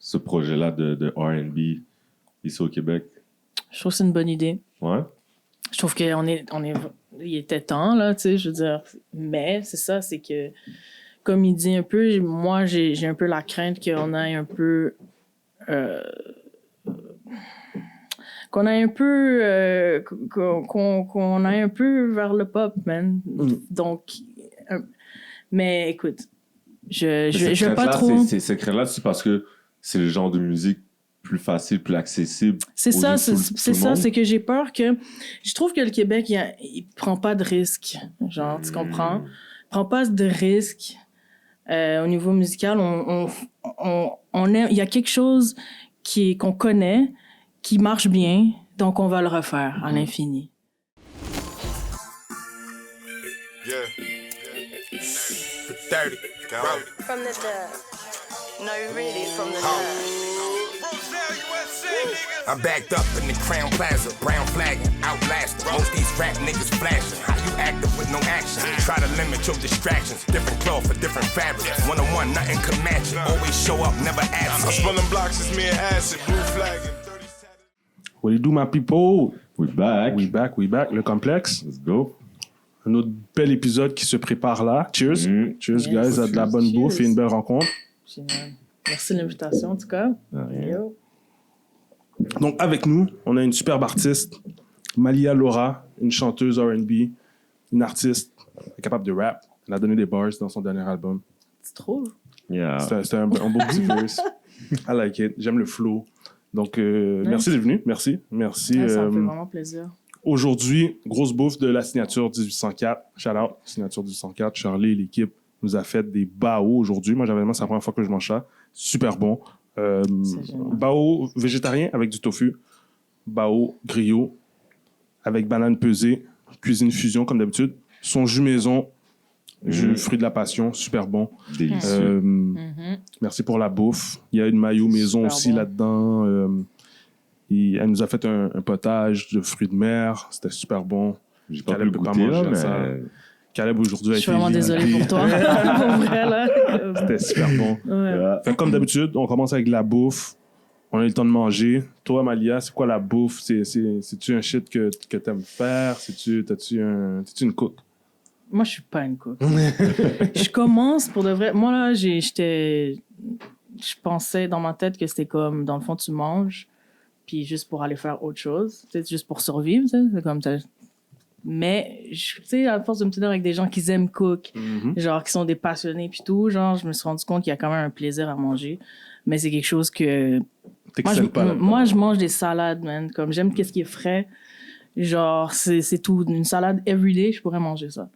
ce projet-là de R&B ici au Québec? Je trouve que c'est une bonne idée. Ouais? Je trouve il était temps, là, tu sais, je veux dire. Mais c'est ça, c'est que, comme il dit un peu, moi, j'ai un peu la crainte qu'on aille un peu... qu'on aille un peu... qu'on aille un peu vers le pop, man. Donc... mais écoute, je veux pas trop... Ces craintes-là, c'est parce que c'est le genre de musique plus facile, plus accessible. C'est ça, monde. c'est que j'ai peur que... Je trouve que le Québec, il prend pas de risques. Genre, tu comprends? Il prend pas de risques au niveau musical. Il y a quelque chose qu'on connaît, qui marche bien, donc on va le refaire à l'infini. Yeah. 30. From the dub. No, really, from the dub. I'm backed up in the Crown Plaza, brown flagging, outlasting. Most these rap niggas flashing. How you active with no action? Try to limit your distractions. Different cloth for different fabrics. One-on-one, nothing can match it. Always show up, never absent. I'm spilling blocks, it's me and acid. Blue flagging. What do you do, my people? We back. We back. Le complexe. Let's go. Un autre bel épisode qui se prépare là. Cheers. Cheers, Yes. guys, à de la bonne Cheers. bouffe et une belle rencontre. Génial. Merci de l'invitation, en tout cas. Yo. Donc, avec nous, on a une superbe artiste, Malia Laura, une chanteuse R&B, une artiste capable de rap. Elle a donné des bars dans son dernier album. Tu trouves? Yeah. C'était un beau petit verse. I like it. J'aime le flow. Donc, merci d'être venu. Merci. Merci. Ouais, ça me fait vraiment plaisir. Aujourd'hui, grosse bouffe de la signature 1804. Shout out, signature 1804. Charlie et l'équipe nous a fait des bao aujourd'hui. Moi, c'est la première fois que je mange ça. Super bon. Bao végétarien avec du tofu. Bao griot avec banane pesée. Cuisine fusion, comme d'habitude. Son jus maison. Jus fruit de la passion. Super bon. Délicieux. Merci pour la bouffe. Il y a une mayo maison Super aussi bon. là-dedans. Elle nous a fait un potage de fruits de mer. C'était super bon. J'ai pas pu Caleb le peut pas goûter, là, manger mais... ça. Caleb aujourd'hui a Je été suis vraiment désolée invité. pour toi. Pour vrai, là. C'était super bon. Ouais. Fait que comme d'habitude, on commence avec de la bouffe. On a eu le temps de manger. Toi, Malia, c'est quoi la bouffe? C'est-tu un shit que t'aimes faire? T'es-tu une cook? Moi, je suis pas une cook. Je commence pour de vrai. Moi, là, je pensais dans ma tête que c'était comme, dans le fond, tu manges, puis juste pour aller faire autre chose. C'est juste pour survivre, tu sais. C'est comme mais, tu sais, à force de me tenir avec des gens qui aiment cook, genre, qui sont des passionnés, puis tout, genre, je me suis rendu compte qu'il y a quand même un plaisir à manger. Mais c'est quelque chose que... T'excelles pas là-dedans. Moi, je mange des salades, man. Comme, j'aime qu'est-ce qui est frais. Genre, c'est tout. Une salade everyday, je pourrais manger ça.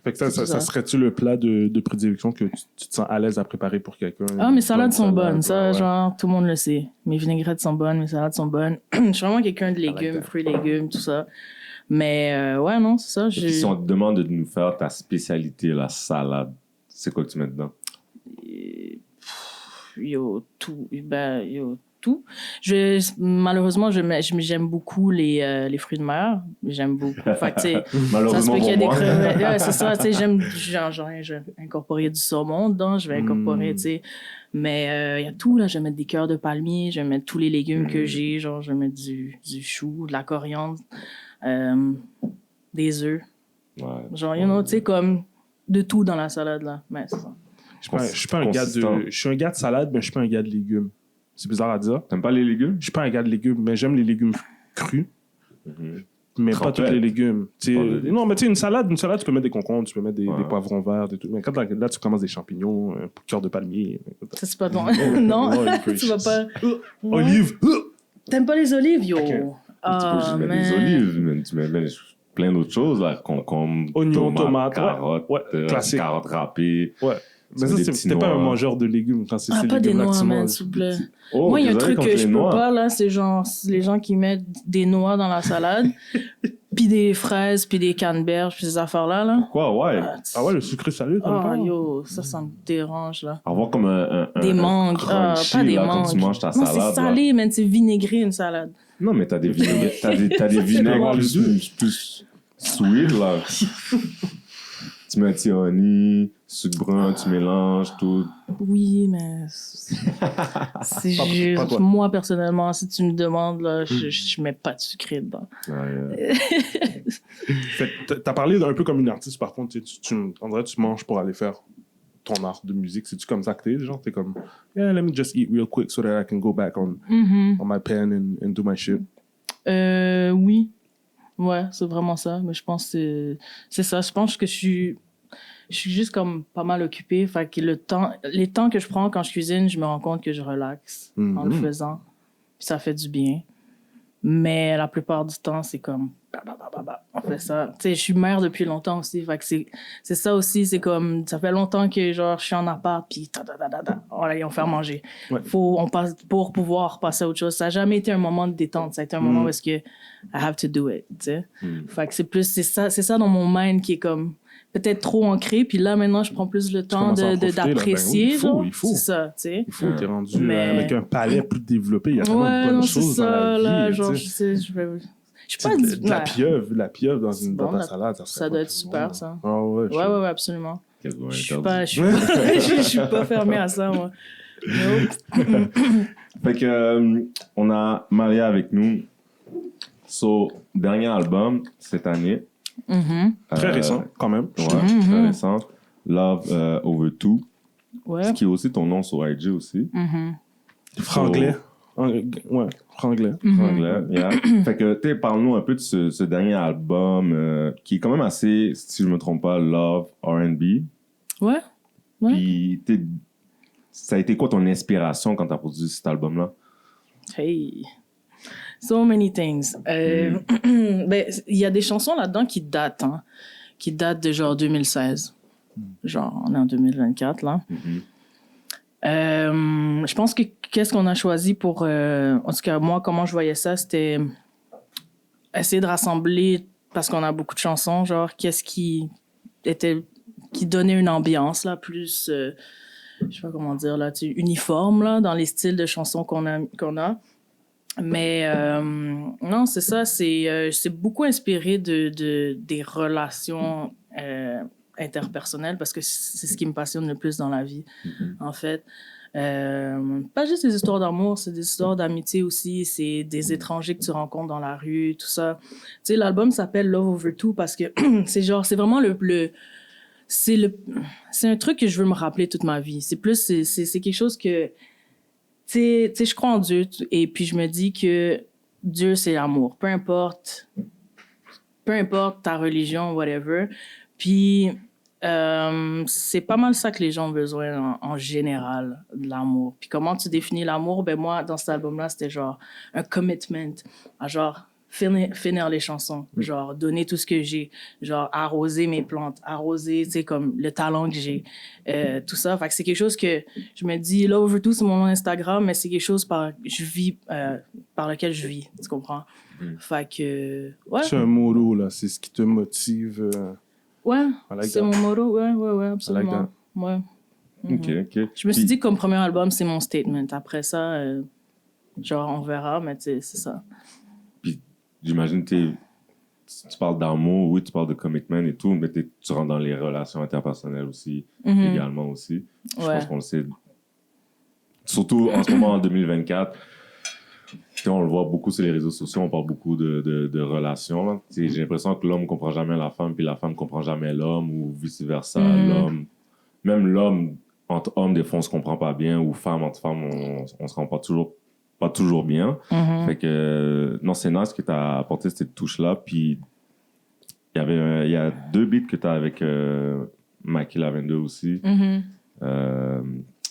Fait que ça serait-tu le plat de prédilection que tu te sens à l'aise à préparer pour quelqu'un? Ah, mes salades sont bonnes. Ça, ouais. genre, tout le monde le sait. Mes vinaigrettes sont bonnes, mes salades sont bonnes. Je suis vraiment quelqu'un de légumes, fruits, légumes, tout ça. Mais, ouais, non, c'est ça. Et puis, si on te demande de nous faire ta spécialité, la salade, c'est quoi que tu mets dedans? Tout. Malheureusement, j'aime beaucoup les fruits de mer. J'aime beaucoup. Fait que, tu sais, ça se peut qu'il y a des crevettes. Ouais, c'est ça, tu sais, je vais incorporer du saumon dedans, je vais incorporer, tu sais. Mais il y a tout, là. Je vais mettre des cœurs de palmier, je vais mettre tous les légumes que j'ai. Genre, je vais mettre du chou, de la coriandre, des œufs. Ouais. Genre, tu sais, comme de tout dans la salade, là. Mais c'est ça. Je suis un gars de salade, mais je suis pas un gars de légumes. C'est bizarre à dire. T'aimes pas les légumes? Je suis pas un gars de légumes, mais j'aime les légumes crus. Mais pas tous les légumes. Non, mais tu sais, une salade, tu peux mettre des concombres, tu peux mettre des poivrons verts, des tout. Mais quand là, tu commences des champignons, un cœur de palmier. Ça, c'est pas ton... non, tu vas pas... Olive! T'aimes pas les olives, yo? Tu peux juste mettre des olives, mais tu mets plein d'autres choses, là. Concombre, Oignons, tomates, carottes, classique. carottes râpées. Ouais. Mais ça, t'es pas un mangeur de légumes quand c'est ces pas des légumes-là que noix, tu man, manges. s'il vous plaît. Oh, Moi, il y a un désolé truc contre que les je peux noix. pas, là, c'est genre les gens qui mettent des noix dans la salade, puis des fraises, puis des canneberges, puis ces affaires-là, là. Quoi, ouais. Ah ouais, le sucré salé, t'aimes pas? Yo, ça me dérange, là. Avoir comme Des mangues. crunchy, Pas des là, mangues. quand tu manges ta Non, salade. c'est salé, man, c'est vinaigré, une salade. Non, mais t'as des vinaigres, t'as des vinaigres plus sweet, là. Tu mets un petit honey, sucre brun, tu mélanges tout. Oui, mais... Si Pas je, toi. moi, personnellement, si tu me demandes, là, je mets pas de sucré dedans. Fait que t'as parlé un peu comme une artiste, par contre, en vrai, tu manges pour aller faire ton art de musique. C'est-tu comme ça que t'es? Genre, t'es comme, yeah, let me just eat real quick so that I can go back on my pen and do my shit. Oui. Ouais, c'est vraiment ça. Mais je pense que c'est ça. Je pense que je suis juste comme pas mal occupée. Fait que les temps que je prends quand je cuisine, je me rends compte que je relaxe en le faisant. Puis ça fait du bien. Mais la plupart du temps, c'est comme on fait ça. Tu sais, je suis mère depuis longtemps aussi. Fait que c'est ça aussi. C'est comme, ça fait longtemps que genre, je suis en appart, puis on fait à manger. Ouais. On passe pour pouvoir passer à autre chose. Ça n'a jamais été un moment de détente. Ça a été un moment où est-ce que I have to do it. Tu sais. Fait que c'est ça dans mon mind qui est comme peut-être trop ancré. Puis là, maintenant, je prends plus le temps commences à en profiter, là. d'apprécier. Ben oui, il faut. C'est ça, tu sais. Il faut, t'es rendu Mais- avec un palais plus développé. Il y a tellement Ouais, de bonnes non, c'est choses dans ça, la vie. là. tu Genre, sais. je suis pas De la ouais. pieuvre dans C'est dans bon, ta salade. ça doit être super, ça. Ah ouais, Ouais, absolument. Quasiment Je suis interdit. pas, je suis pas fermé à ça, moi. Nope. Fait que, on a Maria avec nous. Dernier album cette année. Très récent, quand même. Ouais, très récent. Love Over Two. Ouais. Ce qui est aussi ton nom sur IG aussi. Franglais. Ouais, franglais. Anglais, yeah. Fait que, tu sais, parle-nous un peu de ce dernier album qui est quand même assez, si je me trompe pas, Love R&B. Ouais. Ouais. Puis, ça a été quoi ton inspiration quand t'as produit cet album-là? Hey. So many things. Ben, il y a des chansons là-dedans qui datent, hein, qui datent de genre 2016. Genre, on est en 2024, là. Je pense que qu'est-ce qu'on a choisi pour... en tout cas, moi, comment je voyais ça, c'était essayer de rassembler, parce qu'on a beaucoup de chansons, genre, qu'est-ce qui donnait une ambiance, là, plus... je sais pas comment dire, là, uniforme, là, dans les styles de chansons qu'on a. Mais non, c'est ça, c'est beaucoup inspiré des relations interpersonnelles parce que c'est ce qui me passionne le plus dans la vie, en fait. Pas juste des histoires d'amour, c'est des histoires d'amitié aussi, c'est des étrangers que tu rencontres dans la rue, tout ça. Tu sais, l'album s'appelle Love Over Two parce que c'est vraiment c'est un truc que je veux me rappeler toute ma vie. C'est quelque chose que... Tu sais, je crois en Dieu et puis je me dis que Dieu, c'est l'amour. Peu importe ta religion, whatever. Puis, c'est pas mal ça que les gens ont besoin en général, de l'amour. Puis comment tu définis l'amour? Ben moi, dans cet album-là, c'était genre un commitment à genre finir les chansons, genre donner tout ce que j'ai, genre arroser mes plantes, arroser, tu sais, comme le talent que j'ai, tout ça. Fait que c'est quelque chose que je me dis, Love Over Two, c'est mon nom Instagram, mais c'est quelque chose par lequel je vis, tu comprends? Fait que, ouais. C'est un motto, là. C'est ce qui te motive. Ouais, I like c'est that. mon motto, ouais, absolument. Ouais. OK. Je me suis dit, comme premier album, c'est mon statement. Après ça, genre, on verra, mais tu sais, c'est ça. Puis, j'imagine que tu parles d'amour, oui, tu parles de commitment et tout, mais tu rentres dans les relations interpersonnelles aussi, également aussi. Je Ouais. pense qu'on le sait. Surtout en ce moment, en 2024, on le voit beaucoup sur les réseaux sociaux, on parle beaucoup de relations. Là. J'ai l'impression que l'homme ne comprend jamais la femme, puis la femme ne comprend jamais l'homme, ou vice-versa. Même l'homme, entre hommes, des fois, on ne se comprend pas bien, ou femme entre femmes, on ne se rend pas toujours bien. Fait que, non, c'est nice que tu as apporté cette touche-là. Puis, il y a 2 beats que tu as avec Mikey Lavender aussi.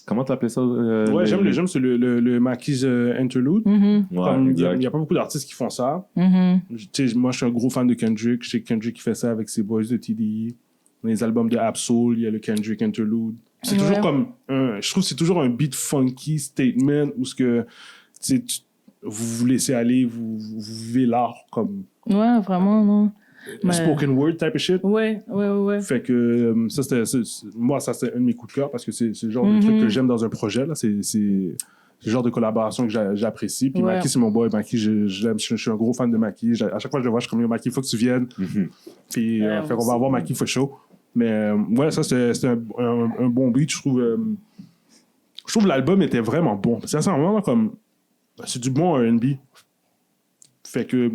Comment tu appelais ça? Ouais, j'aime le Maquis Interlude. Ouais, Comme, il exact. n'y a pas beaucoup d'artistes qui font ça. Tu sais, moi, je suis un gros fan de Kendrick. Je sais que Kendrick fait ça avec ses boys de TDE. Les albums de Absol, il y a le Kendrick Interlude. C'est toujours comme je trouve que c'est toujours un beat funky statement où ce que vous vous laissez aller, vous vivez l'art comme Ouais, vraiment, non. Mais- spoken word type of shit. Ouais. Fait que ça, moi, ça, c'est un de mes coups de cœur parce que c'est le genre de truc que j'aime dans un projet. Là. C'est le genre de collaboration que j'apprécie. Puis Ouais. Maki, c'est mon boy. Maki, je suis un gros fan de Maki. À chaque fois que je le vois, je suis comme, Maki, il faut que tu viennes. Puis Ouais, fait qu'on aussi. va avoir Maki for show. Mais ouais, ça, c'est un bon beat. Je trouve Je trouve que l'album était vraiment bon. C'est vraiment comme... C'est du bon R&B. Fait que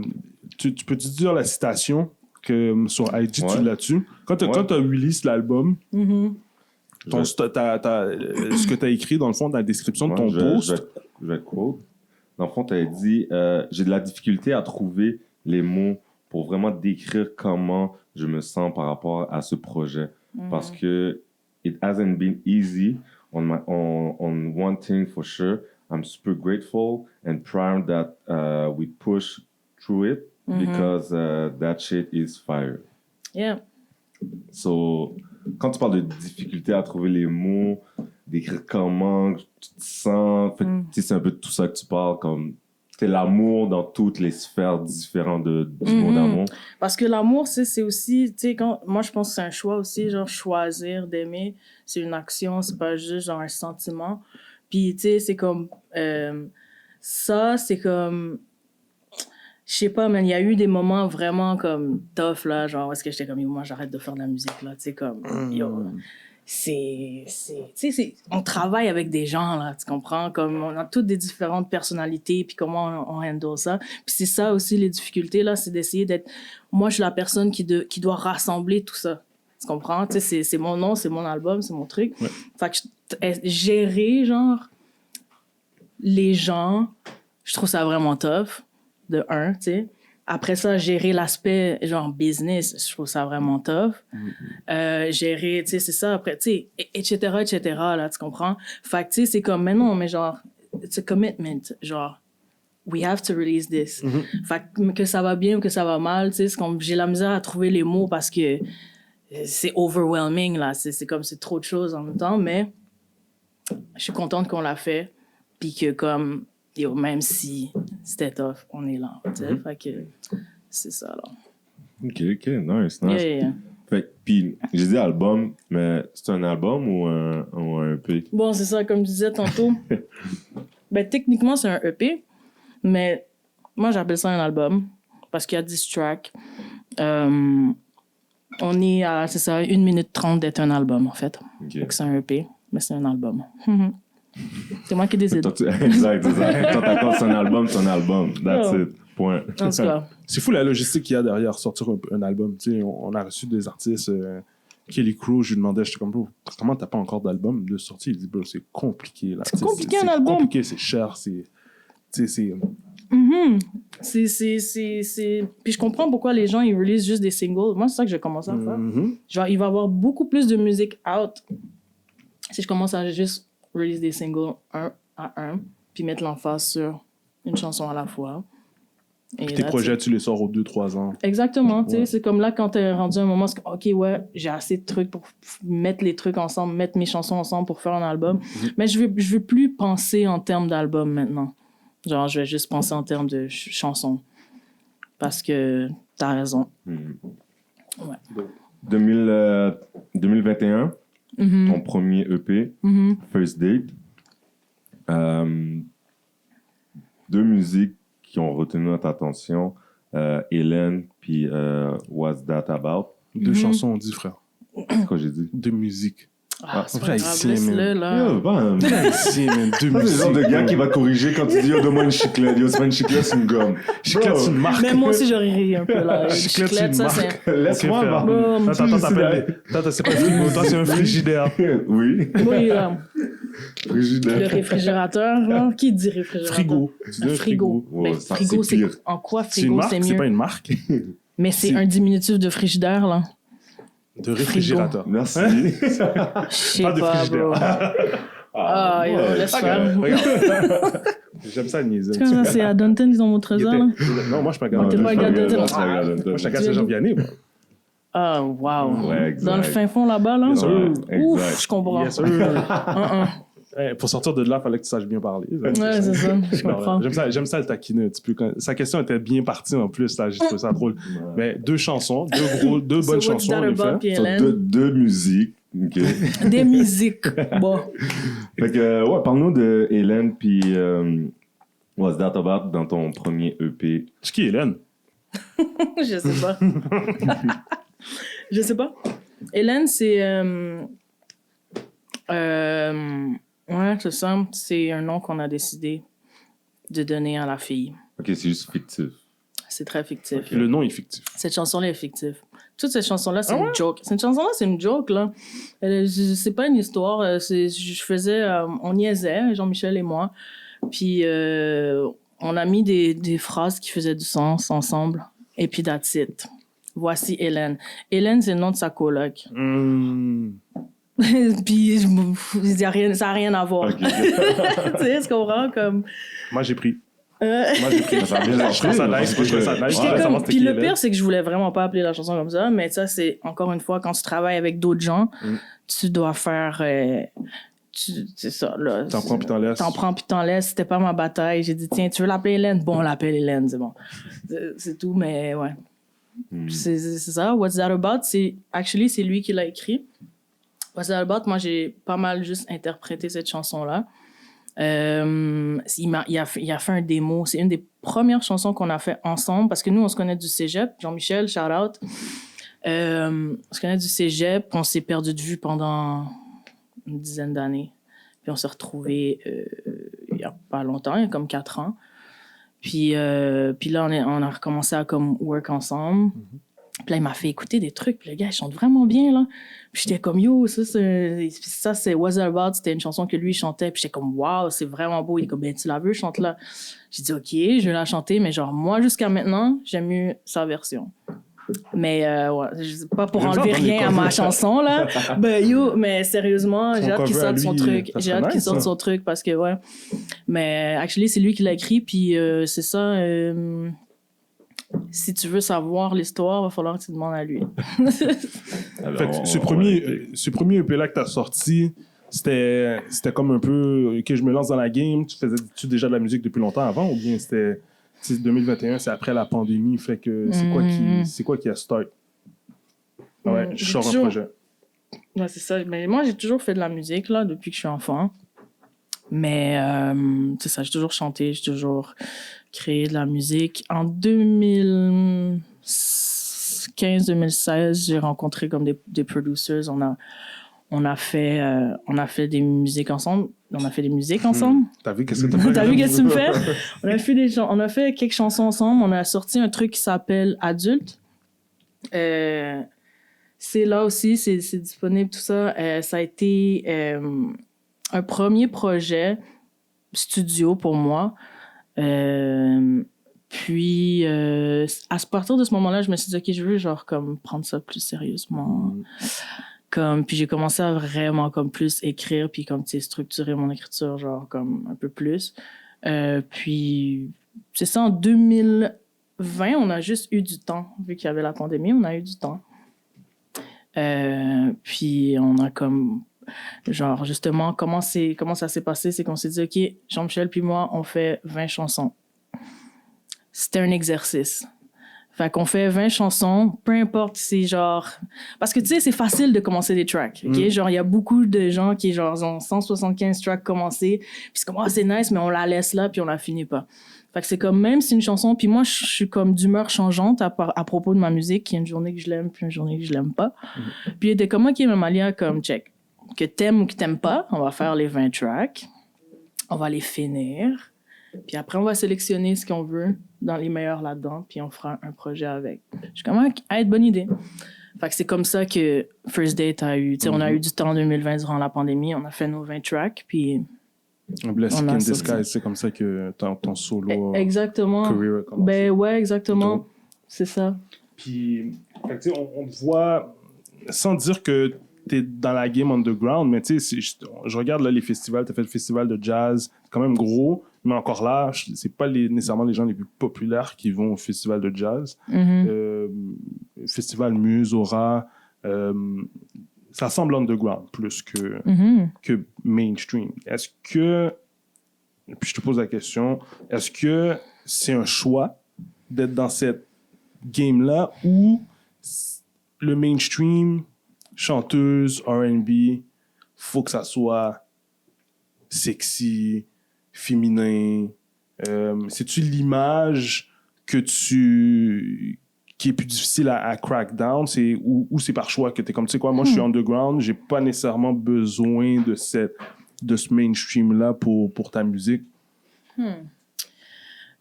tu peux-tu dire la citation que sur IG tu Ouais. l'as dessus? Quand tu as release l'album, ce que tu as écrit dans le fond, dans la description de ton post... Je vais quote. Dans le fond, tu as dit j'ai de la difficulté à trouver les mots pour vraiment décrire comment je me sens par rapport à ce projet. Parce que it hasn't been easy on one thing for sure. I'm super grateful and proud that we push through it because that shit is fire. Yeah. So, quand tu parles de difficulté à trouver les mots, d'écrire comment tu te sens, fait que, tu sais, c'est un peu de tout ça que tu parles, comme c'est l'amour dans toutes les sphères différentes du mot d'amour. Parce que l'amour, c'est aussi, tu sais, moi je pense que c'est un choix aussi, genre choisir d'aimer, c'est une action, c'est pas juste genre un sentiment. Puis, tu sais, c'est comme, ça, c'est comme, je sais pas, mais il y a eu des moments vraiment comme tough, là, genre, où est-ce que j'étais comme, yo, moi j'arrête de faire de la musique, là, tu sais, comme, yo, tu sais, on travaille avec des gens, là, tu comprends? Comme, on a toutes des différentes personnalités, puis comment on handle ça. Puis c'est ça aussi, les difficultés, là, c'est d'essayer d'être... Moi, je suis la personne qui doit rassembler tout ça. Tu comprends? Tu sais, c'est mon nom, c'est mon album, c'est mon truc. Ouais. Fait que gérer, genre, les gens, je trouve ça vraiment tough, de un, tu sais. Après ça, gérer l'aspect, genre, business, je trouve ça vraiment tough. Gérer, tu sais, c'est ça, après, tu sais, etc., là, tu comprends? Fait que, tu sais, c'est comme, mais non, mais genre, it's a commitment, genre, we have to release this. Fait que ça va bien ou que ça va mal, tu sais, c'est comme, j'ai la misère à trouver les mots parce que c'est overwhelming, là, c'est comme, c'est trop de choses en même temps, mais je suis contente qu'on l'a fait, puis que, comme, yo, même si c'était tough, on est là, tu sais, fait que c'est ça, là. Ok, nice. Yeah. Fait que, puis, j'ai dit album, mais c'est un album ou un EP? Bon, c'est ça, comme je disais tantôt. Ben, techniquement, c'est un EP, mais moi, j'appelle ça un album parce qu'il y a 10 tracks. On est à, c'est ça, 1 minute 30 d'être un album, en fait. Ok. Donc, c'est un EP, mais c'est un album. C'est moi qui décide. Exact. Toi, t'accordes c'est un album, That's Oh. it. Point. En tout cas, C'est fou la logistique qu'il y a derrière sortir un album. Tu sais, on a reçu des artistes... Kelly Crow, je lui demandais, j'étais comme, bro, comment t'as pas encore d'album de sortie? Il dit, bro, c'est compliqué. Là. C'est compliqué, un album. C'est compliqué, c'est cher, c'est... Tu sais, c'est... Puis je comprends pourquoi les gens, ils release juste des singles. Moi, c'est ça que j'ai commencé à faire. Genre, il va y avoir beaucoup plus de musique out si je commence à juste release des singles un à un, puis mettre l'emphase sur une chanson à la fois. Et tes projets, tu les sors aux 2-3 ans. Exactement, tu sais, Ouais. c'est comme là quand t'es rendu à un moment, c'est comme, ok, ouais, j'ai assez de trucs pour mettre les trucs ensemble, mettre mes chansons ensemble pour faire un album. Mais je veux plus penser en termes d'album maintenant. Genre, je vais juste penser en termes de chansons. Parce que t'as raison. Ouais. 2021, ton premier EP, First Date. 2 musiques qui ont retenu notre attention, Hélène puis What's That About. 2 chansons, on dit, frère. C'est quoi j'ai dit? 2 musiques. Ah, c'est vrai, pas grave, ici, laisse-le, là. Yo, bam! Si, man, 2 C'est le genre de musiques. gars qui va te corriger quand tu dis yo, donne-moi une chiclette. Yo, c'est pas une chiclette, c'est une gomme. Chiclette, Bro, c'est une marque. Mais moi aussi, j'aurais ri un peu, là. Une Chiclette, chiclette, c'est ça, une c'est... Laisse-moi, Ok, bam. Bon, Attends, c'est pas un frigo, toi, c'est un frigidaire. Oui, Oui, là. Le frigidaire. réfrigérateur, là. Qui dit réfrigérateur? Frigo. Tu dis un Frigo. Ouais, Ben, ça, frigo, c'est c'est... pire. En quoi C'est une frigo, marque, c'est c'est mieux? pas une marque. Mais c'est un diminutif de frigidaire, là. De réfrigérateur. Merci. Je sais Pas de pas, bro. frigidaire. Ah, yo, laisse faire. Regarde. J'aime ça niaiser. C'est comme ça, c'est à Dunton, ils ont mon trésor, là. Non, moi, je suis pas Non, t'es pas gardé. gardé. Moi, je suis à Castel-Jean-Vianney, moi. Ah, wow. Ouais, exact. Dans le fin fond, là-bas, là. Yes, sir. Ouf, Exact. je comprends. Yes, sir. Pour sortir de là, il fallait que tu saches bien parler. Ouais, c'est ça, je comprends. J'aime ça le taquiner un petit peu. Sa question était bien partie en plus, là, j'ai trouvé ça drôle. Mais 2 chansons, 2 bonnes So, what's chansons, that en effet. about, puis Sur Hélène? deux musiques. OK. Des musiques. Bon. Fait que, ouais, parle-nous de Hélène puis What's That About dans ton premier EP. C'est qui, Hélène? Je sais pas. Je sais pas. Hélène, c'est Ouais, c'est ça. C'est un nom qu'on a décidé de donner à la fille. Ok, c'est juste fictif. C'est très fictif. Et le nom est fictif. Cette chanson-là est fictive. Toute cette chanson-là, c'est une joke. Cette chanson-là, c'est une joke, là. C'est pas une histoire. Je faisais... on niaisait, Jean-Michel et moi. Puis, on a mis des phrases qui faisaient du sens ensemble. Et puis, that's it. Voici Hélène. Hélène, c'est le nom de sa coloc. Puis, ça n'a rien à voir. Ok. Tu sais, tu comprends? Comme... Moi, j'ai pris. Ça a bien Je trouve ça nice. Je trouve ça nice. J'étais Ouais, comme- c'était puis qui, le Hélène? pire, c'est que je voulais vraiment pas appeler la chanson comme ça, mais ça, c'est encore une fois, quand tu travailles avec d'autres gens, tu dois faire. C'est ça, là. T'en prends puis t'en laisses. T'en prends puis t'en laisses. C'était pas ma bataille. J'ai dit, tiens, tu veux l'appeler Hélène? Bon, on l'appelle Hélène, c'est bon. C'est tout, mais ouais. C'est ça. What's That About? C'est lui qui l'a écrit. What's That About? Moi, j'ai pas mal juste interprété cette chanson-là. Il a fait un démo. C'est une des premières chansons qu'on a fait ensemble parce que nous, on se connaît du cégep. Jean-Michel, shout out. On se connaît du cégep. On s'est perdu de vue pendant une dizaine d'années. Puis on s'est retrouvés il y a pas longtemps, il y a comme 4 ans. Puis là, on a recommencé à comme work ensemble. Puis là, il m'a fait écouter des trucs. Puis le gars, il chante vraiment bien, là. Puis j'étais comme, yo, ça, c'est What's That About? C'était une chanson que lui, il chantait. Puis j'étais comme, wow, c'est vraiment beau. Il est comme, ben, tu la veux, chante-la. J'ai dit, OK, je vais la chanter. Mais genre, moi, jusqu'à maintenant, j'aime mieux sa version. Mais, ouais, pas pour J'aime ça enlever entendre les rien à ma covers. chanson, là. Ben, yo, mais sérieusement, Son j'ai hâte qu'il cover à sorte son lui, truc. ça J'ai serait hâte qu'il nice, sorte ça. son truc parce que, ouais. Mais, actually, c'est lui qui l'a écrit. Puis, c'est ça. Si tu veux savoir l'histoire, il va falloir que tu demandes à lui. Alors, Fait que ce premier EP-là que t'as sorti, c'était comme un peu, OK, je me lance dans la game. Tu faisais-tu déjà de la musique depuis longtemps avant ou bien c'est 2021, c'est après la pandémie, fait que c'est quoi qui a start? Ouais, je J'ai sors un toujours- projet. Ouais, c'est ça. Mais moi, j'ai toujours fait de la musique, là, depuis que je suis enfant. Mais, c'est ça, j'ai toujours chanté, j'ai toujours créé de la musique. En 2015-2016, j'ai rencontré comme des producers. On a fait des musiques ensemble. On a fait des musiques ensemble. T'as vu qu'est-ce que t'as fait? T'as vu qu'est-ce que tu me fais? On a fait quelques chansons ensemble. On a sorti un truc qui s'appelle Adulte. C'est là aussi, c'est disponible, tout ça. Ça a été un premier projet studio pour moi. Puis, à partir de ce moment-là, je me suis dit, OK, je veux genre comme prendre ça plus sérieusement. Puis j'ai commencé à vraiment comme plus écrire, puis comme, tu sais, structurer mon écriture, genre comme un peu plus. Puis, c'est ça, en 2020, on a juste eu du temps. Vu qu'il y avait la pandémie, on a eu du temps. Puis on a comme, genre, justement, comment ça s'est passé, c'est qu'on s'est dit, OK, Jean-Michel puis moi, on fait 20 chansons. C'était un exercice. Fait qu'on fait 20 chansons, peu importe si genre... Parce que tu sais, c'est facile de commencer des tracks, OK? Genre, il y a beaucoup de gens qui, genre, ont 175 tracks commencés, puis c'est comme, c'est nice, mais on la laisse là, puis on la finit pas. Fait que c'est comme, même si une chanson... Puis moi, je suis comme d'humeur changeante à propos de ma musique. Il y a une journée que je l'aime, puis une journée que je l'aime pas. Puis il était comme, OK, Malia, comme, check. Que t'aimes ou que t'aimes pas, on va faire les 20 tracks. On va les finir. Puis après, on va sélectionner ce qu'on veut dans les meilleurs là-dedans, puis on fera un projet avec. Je suis comme, bonne idée. Fait que c'est comme ça que First Date a eu. Tu sais, on a eu du temps en 2020 durant la pandémie. On a fait nos 20 tracks, puis... Un blessing On a in sorti. disguise, c'est comme ça que ton solo Exactement. career a commencé. Ben ouais, exactement. Dope. C'est ça. Puis, fait que, tu sais, on te voit, sans dire que t'es dans la game underground, mais tu sais, je regarde là, les festivals, t'as fait le festival de jazz, c'est quand même gros, mais encore là, c'est pas nécessairement les gens les plus populaires qui vont au festival de jazz. Festival Muse, Aura, ça semble underground plus que mainstream. Est-ce que, puis je te pose la question, est-ce que c'est un choix d'être dans cette game-là ou le mainstream, chanteuse, R&B, faut que ça soit sexy, féminin? C'est-tu l'image qui est plus difficile à crack down, ou c'est par choix que t'es comme, tu sais quoi, moi je suis underground, j'ai pas nécessairement besoin de cette de ce mainstream-là pour ta musique?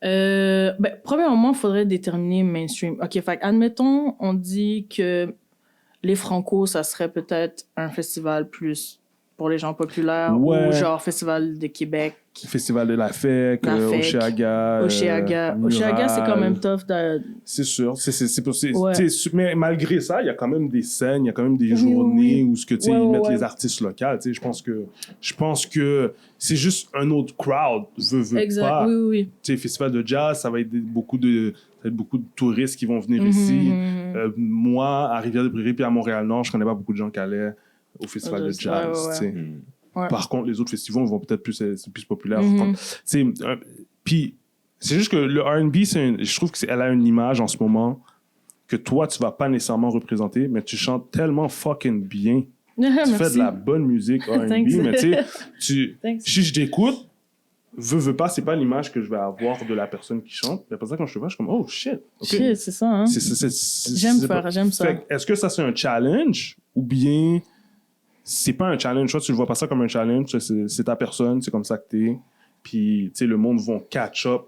Premièrement, il faudrait déterminer mainstream. OK, fait admettons, on dit que les Franco, ça serait peut-être un festival plus pour les gens populaires Ouais. ou genre Festival de Québec. Festival de la FEC, La FEC, Oshéaga. Oshéaga, c'est quand même tough. C'est sûr. Ouais. Mais malgré ça, il y a quand même des scènes, il y a quand même des Oui, journées oui. où ils mettent Ouais. les artistes locaux. Je pense que c'est juste un autre crowd. Veut Exact, pas. oui. Festival de jazz, ça va être beaucoup de touristes qui vont venir ici. Moi, à Rivière-des-Prairies puis à Montréal-Nord, je connais pas beaucoup de gens qui allaient au festival de jazz. Ouais. t'sais. Ouais. Par contre, les autres festivals vont peut-être c'est plus populaire. Mm-hmm. Puis, c'est juste que le R&B, je trouve qu'elle a une image en ce moment que toi, tu vas pas nécessairement représenter, mais tu chantes tellement fucking bien. Tu fais de la bonne musique R&B, Thanks. mais Thanks. si je t'écoute, veux pas, c'est pas l'image que je vais avoir de la personne qui chante. Mais après ça, quand je te vois, je suis comme, oh shit. Okay. Shit, c'est ça, hein? J'aime ça. Fait, est-ce que ça, c'est un challenge ou bien c'est pas un challenge? Toi, tu le vois pas ça comme un challenge, c'est ta personne, c'est comme ça que t'es. Puis, tu sais, le monde va catch up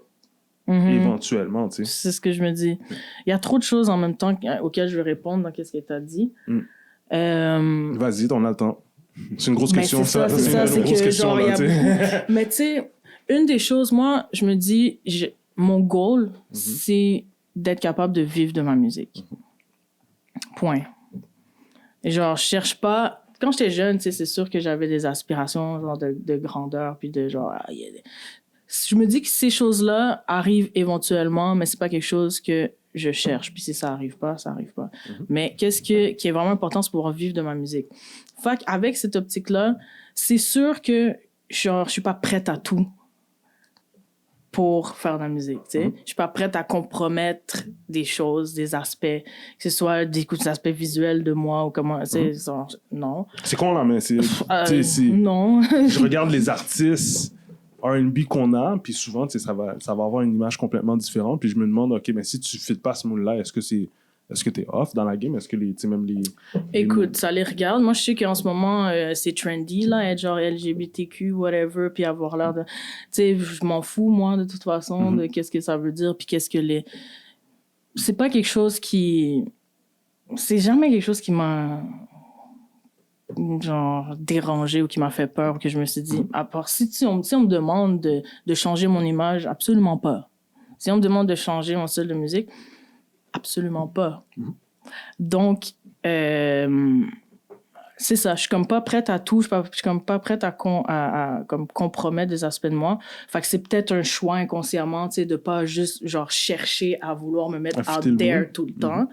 éventuellement, tu sais. C'est ce que je me dis. Il y a trop de choses en même temps auxquelles je veux répondre dans ce que tu as dit. Vas-y, on a le temps. C'est une grosse question. C'est que genre, il y a beaucoup. Mais tu sais, une des choses, moi, je me dis, mon goal, c'est d'être capable de vivre de ma musique. Point. Et genre, je cherche pas... Quand j'étais jeune, tu sais, c'est sûr que j'avais des aspirations genre de grandeur, puis de genre... Je me dis que ces choses-là arrivent éventuellement, mais c'est pas quelque chose que je cherche. Puis si ça arrive pas, ça arrive pas. Mais qui est vraiment important, c'est pouvoir vivre de ma musique. Fait qu'avec cette optique-là, c'est sûr que genre, je suis pas prête à tout pour faire de la musique, tu sais. Je suis pas prête à compromettre des choses, des aspects, que ce soit des aspects visuels de moi ou comment, tu sais, non. C'est con là, mais non. Je regarde les artistes R&B qu'on a, puis souvent, tu sais, ça va avoir une image complètement différente, puis je me demande, OK, mais si tu ne fites pas ce moule-là, est-ce que t'es off dans la game? Est-ce que même les... Écoute, ça les regarde. Moi, je sais qu'en ce moment, c'est trendy, là, être genre LGBTQ, whatever, puis avoir l'air de... Tu sais, je m'en fous, moi, de toute façon, de qu'est-ce que ça veut dire, puis qu'est-ce que les... C'est pas quelque chose qui... C'est jamais quelque chose qui m'a... genre dérangé ou qui m'a fait peur ou que je me suis dit, à part si on me demande de changer mon image, absolument pas. Si on me demande de changer mon style de musique, absolument pas. Donc, c'est ça. Je suis comme pas prête à tout. Je suis comme pas prête à comme compromettre des aspects de moi. Fait que c'est peut-être un choix inconsciemment, tu sais, de pas juste genre chercher à vouloir me mettre out there tout le temps.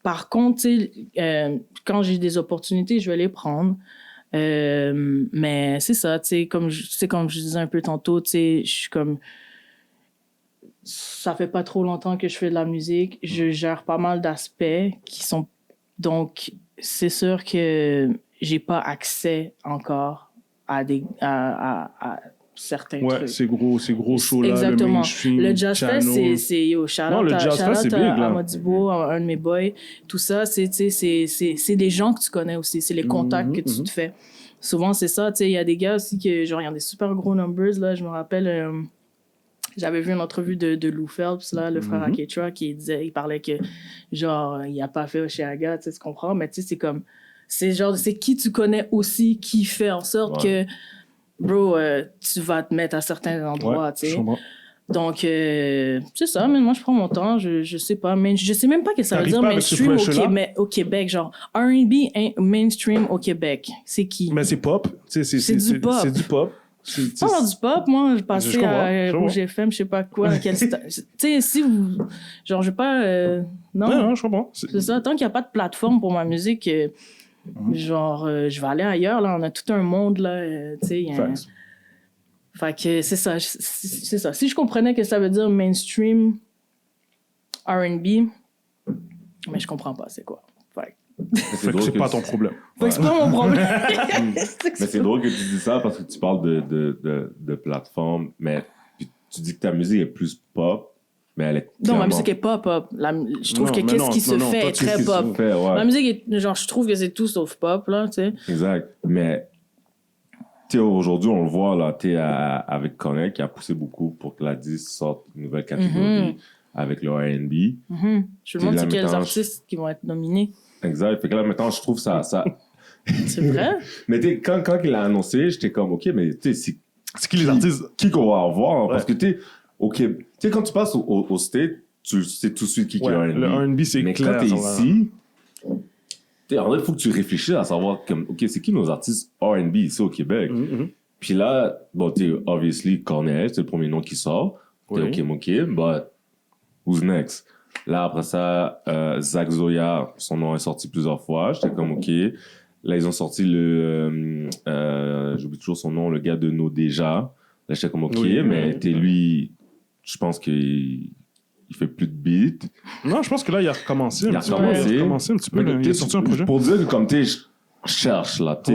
Par contre, tu sais, quand j'ai des opportunités, je vais les prendre. Mais c'est ça, tu sais, comme je disais un peu tantôt, tu sais, je suis comme... Ça fait pas trop longtemps que je fais de la musique. Je gère pas mal d'aspects qui sont... Donc, c'est sûr que j'ai pas accès encore à certains trucs. Ouais, ces gros shows-là, exactement. le mainstream, le Jazz Fest, c'est shout-out à Modibo, un de mes boys. Tout ça, c'est des gens que tu connais aussi. C'est les contacts que tu te fais. Souvent, c'est ça. Il y a des gars aussi qui genre, ils ont des super gros numbers. Là, je me rappelle... J'avais vu une entrevue de Lou Phelps, là, le frère Aketra, il parlait que, genre, il a pas fait Oshéaga, tu comprends? Mais tu sais, c'est comme, c'est qui tu connais aussi qui fait en sorte que, bro, tu vas te mettre à certains endroits, tu sais. Donc, c'est ça, mais moi, je prends mon temps, je sais pas, mais je sais même pas ce que ça veut dire mainstream au Québec, genre, R&B mainstream au Québec, c'est qui? Mais c'est pop, c'est du pop. C'est du pop. Pas du pop, moi, je passais à Rouge FM, je sais pas quoi. Tu sais, si vous... Genre, je vais pas... non, je comprends. C'est ça, tant qu'il n'y a pas de plateforme pour ma musique, genre, je vais aller ailleurs, là. On a tout un monde, là, tu sais. Fait que c'est ça. Si je comprenais que ça veut dire mainstream R&B, mais je comprends pas c'est quoi. Fait que c'est pas ton problème. Fait que c'est pas mon problème. Mais c'est drôle que tu dis ça parce que tu parles de plateforme, mais tu dis que ta musique est plus pop, mais elle est non, ma musique est pas pop. Je trouve que qu'est-ce qui se fait est très pop. Ma musique est, genre, je trouve que c'est tout sauf pop, là, tu sais. Exact. Mais aujourd'hui, on le voit, là, avec Connect, qui a poussé beaucoup pour que la 10 sorte une nouvelle catégorie avec le R&B. Je me demande c'est quels artistes qui vont être nominés. Exact. Fait que là, maintenant, je trouve ça... C'est vrai? Mais tu sais, quand il a annoncé, j'étais comme, OK, mais tu sais, c'est qui les artistes? Qui qu'on va avoir? Ouais. Parce que tu sais, OK, tu sais, quand tu passes au State, tu sais tout de suite qui est R&B. Le R&B, c'est mais clair. Mais quand t'es ici, en vrai, il faut que tu réfléchisses à savoir, comme, OK, c'est qui nos artistes R&B ici au Québec? Puis là, bon, tu sais, obviously, Corneille, c'est le premier nom qui sort. T'es OK, but who's next? Là, après ça, Zach Zoya, son nom est sorti plusieurs fois. J'étais comme OK. Là, ils ont sorti j'oublie toujours son nom, le gars de No Déjà. Là, j'étais comme OK, mais lui, je pense qu'il fait plus de beats. Non, je pense que là, il a recommencé un petit peu. Il a sorti un projet. Pour dire que comme je cherche, là. Tu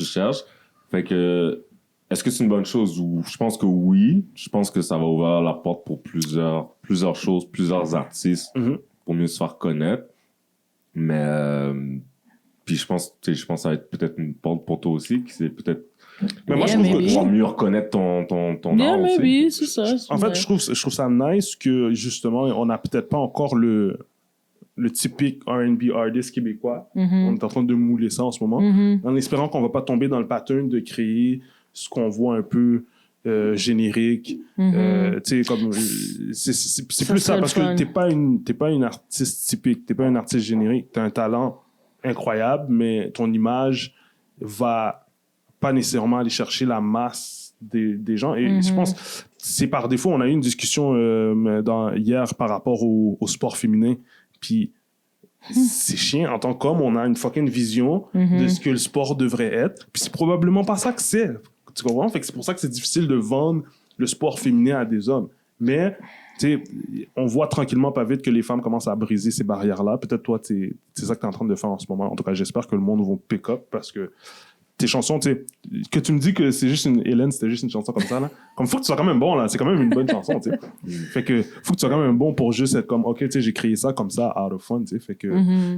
cherches. Fait que, est-ce que c'est une bonne chose? Ou je pense que oui. Je pense que ça va ouvrir la porte pour plusieurs choses, plusieurs artistes pour mieux se faire connaître. Mais, puis je pense que ça va être peut-être une porte pour toi aussi, qui c'est peut-être. Mais moi, je trouve que tu vas mieux reconnaître ton art aussi. Oui, c'est ça. En fait, je trouve ça nice que, justement, on n'a peut-être pas encore le typique R&B artist québécois. On est en train de mouler ça en ce moment, en espérant qu'on va pas tomber dans le pattern de créer ce qu'on voit un peu générique. Tu sais, comme c'est plus ça, parce que t'es pas une artiste typique, t'es pas un artiste générique, t'as un talent incroyable, mais ton image va pas nécessairement aller chercher la masse des gens. Et je pense c'est par défaut. On a eu une discussion hier par rapport au sport féminin. Puis c'est chiant. En tant qu'homme, on a une fucking vision de ce que le sport devrait être. Puis c'est probablement pas ça que c'est. Tu comprends? Fait que c'est pour ça que c'est difficile de vendre le sport féminin à des hommes. Mais tu sais, on voit tranquillement pas vite que les femmes commencent à briser ces barrières-là. Peut-être toi, c'est ça que t'es en train de faire en ce moment. En tout cas, j'espère que le monde va pick up parce que tes chansons, tu sais, que tu me dis que c'est juste Hélène, c'était juste une chanson comme ça, là. Comme, faut que tu sois quand même bon, là. C'est quand même une bonne chanson, tu sais. Fait que, faut que tu sois quand même bon pour juste être comme, OK, tu sais, j'ai créé ça comme ça, out of fun, tu sais. Fait que,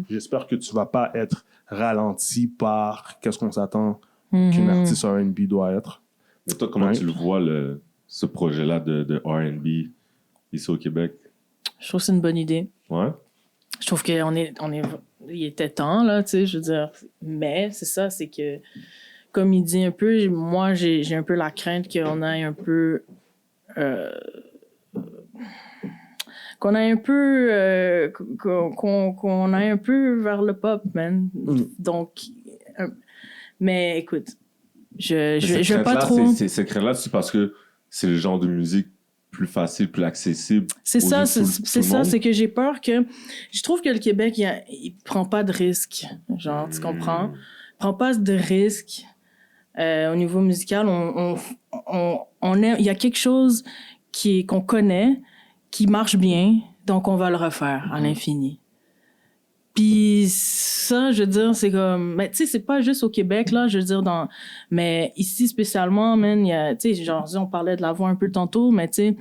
j'espère que tu vas pas être ralenti par qu'est-ce qu'on s'attend qu'une artiste R&B doit être. Mais toi, comment tu le vois, ce projet-là de R&B ici au Québec? Je trouve que c'est une bonne idée. Ouais. Je trouve il était temps, là, tu sais, je veux dire. Mais c'est ça, c'est que, comme il dit un peu, moi, j'ai un peu la crainte qu'on aille un peu... qu'on aille un peu... qu'on aille un peu vers le pop, man. Donc... mais écoute, je vais pas trop... Cette crainte-là, c'est parce que c'est le genre de musique plus facile, plus accessible. C'est ça, c'est que j'ai peur que... Je trouve que le Québec, il prend pas de risques. Genre, tu comprends? Il prend pas de risques. Au niveau musical, il y a quelque chose qu'on connaît, qui marche bien, donc on va le refaire à l'infini. Puis ça, je veux dire, c'est comme... Mais tu sais, c'est pas juste au Québec, là, je veux dire, mais ici, spécialement, man, il y a... Tu sais, genre, on parlait de la voix un peu tantôt, mais tu sais,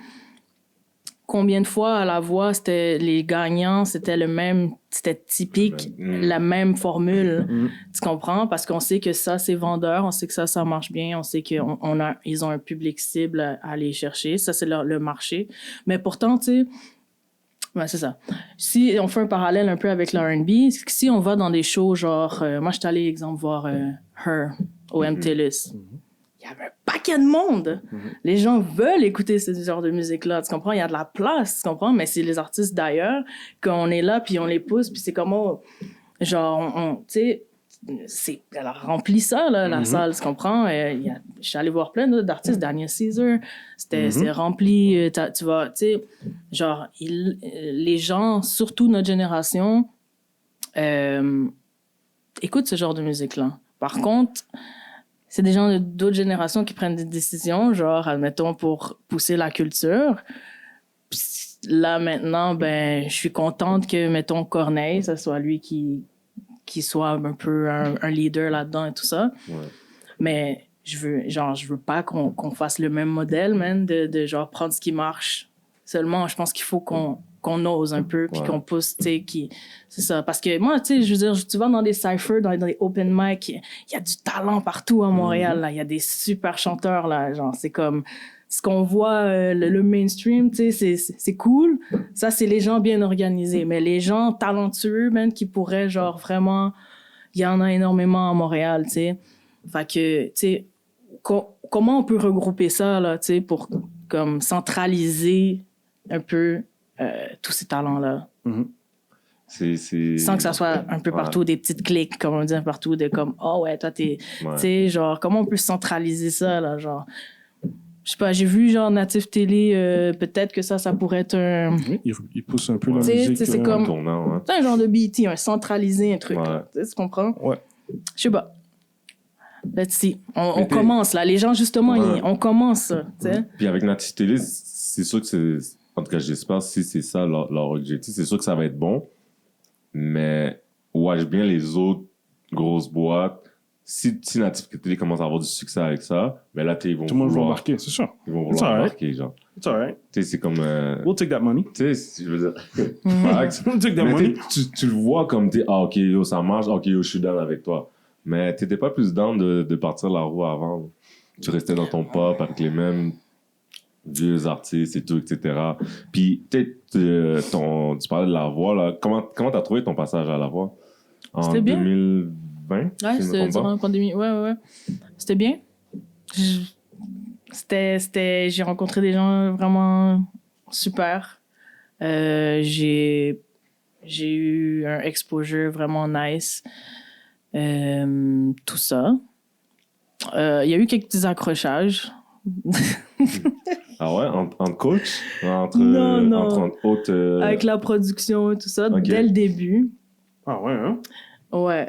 combien de fois à la voix, c'était les gagnants, c'était le même... C'était typique, la même formule. Tu comprends? Parce qu'on sait que ça, c'est vendeur, on sait que ça marche bien, on sait qu'ils ont un public cible à aller chercher. Ça, c'est le marché. Mais pourtant, tu sais... Ouais, c'est ça. Si on fait un parallèle un peu avec le R&B, si on va dans des shows genre... moi, je suis allée, exemple, voir Her au MTLUS. Il y avait un paquet de monde. Les gens veulent écouter ce genre de musique-là, tu comprends? Il y a de la place, tu comprends? Mais c'est les artistes d'ailleurs qu'on est là, puis on les pousse, puis c'est comme... genre, tu sais... Elle a rempli ça, là, la salle, tu comprends? Je suis allée voir plein d'artistes, Daniel Caesar, c'est rempli, tu vois, tu sais, genre, les gens, surtout notre génération, écoutent ce genre de musique-là. Par contre, c'est des gens d'autres générations qui prennent des décisions, genre, admettons, pour pousser la culture. Puis là, maintenant, ben, je suis contente que, mettons, Corneille, ça soit lui qui soit un peu un leader là-dedans et tout ça. Ouais. Mais je veux pas qu'on fasse le même modèle, man, de genre prendre ce qui marche. Seulement, je pense qu'il faut qu'on qu'on ose un peu, puis Ouais. qu'on pousse, tu sais, c'est ça. Parce que moi, tu sais, je veux dire, tu vas dans des cyphers, dans des open mic, il y a du talent partout à Montréal, là. Il y a des super chanteurs, là. Genre, c'est comme ce qu'on voit, le mainstream, tu sais, c'est cool. Ça, c'est les gens bien organisés. Mais les gens talentueux, man, qui pourraient, genre, vraiment, il y en a énormément à Montréal, tu sais. Fait que, tu sais, comment on peut regrouper ça, là, tu sais, pour, comme, centraliser un peu tous ces talents-là. Sans que ça soit un peu partout des petites cliques, comme on dit, partout de comme, oh ouais, toi, t'es. Ouais. Tu sais, genre, comment on peut centraliser ça, là, genre. Je sais pas, j'ai vu, genre, Native Télé, peut-être que ça pourrait être un. Oui, il pousse un peu la T'sais, musique. c'est comme- Tournant, hein. C'est un genre de BET, un centralisé, un truc. Ouais. Là. Tu comprends? Ouais. Je sais pas. Let's see. On Mais commence, là. Les gens, justement, Ouais. on commence, ça, tu sais. Puis avec Native Télé, c'est sûr que c'est... En tout cas, j'espère, si c'est ça leur objectif, c'est sûr que ça va être bon. Mais watch bien les autres grosses boîtes. Si Native Télé commence à avoir du succès avec ça, mais là, ils vont Tout le monde va vouloir... embarquer, c'est sûr. Ils vont It's vouloir alright. embarquer, genre. It's alright. Tu sais, c'est comme... We'll take that money. Tu sais, je veux dire... Facts. We'll take that Mais money. tu le vois comme t'es, ah ok, yo, ça marche, ok, yo, je suis down avec toi. Mais t'étais pas plus down de partir la roue avant. Tu restais dans ton pop avec les mêmes vieux artistes et tout, etc. Puis, tu parlais de la voix, là. Comment t'as trouvé ton passage à la voix? En C'était bien. 2020? Ouais, si je me c'était trompe pas? durant la pandémie. Ouais. C'était bien. J'ai rencontré des gens vraiment super. J'ai eu un exposure vraiment nice. Tout ça. Il y a eu quelques petits accrochages. Ah ouais? Entre coach? Non. Entre autres... Avec la production et tout ça, Ok. dès le début. Ah ouais, hein? Ouais.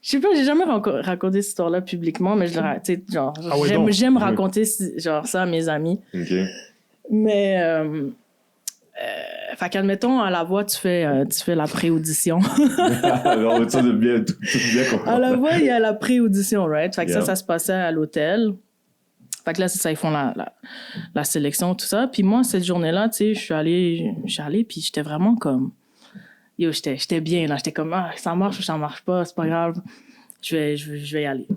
Je sais pas, j'ai jamais raconté cette histoire-là publiquement, mais je le tu sais, genre, Ah ouais, donc. j'aime Oui. raconter genre ça à mes amis. Ok. Mais, fait qu'admettons, à la voix, tu fais la pré-audition. Alors, ça de bien, tout bien comprendre. À la voix, il y a la pré-audition, right? Fait que Yeah. ça se passait à l'hôtel. Fait que là, c'est ça, ils font la sélection, tout ça. Puis moi, cette journée-là, tu sais, je suis allée, puis j'étais vraiment comme... Yo, j'étais bien, là. J'étais comme, ah, ça marche ou ça marche pas, c'est pas grave. Je vais y aller.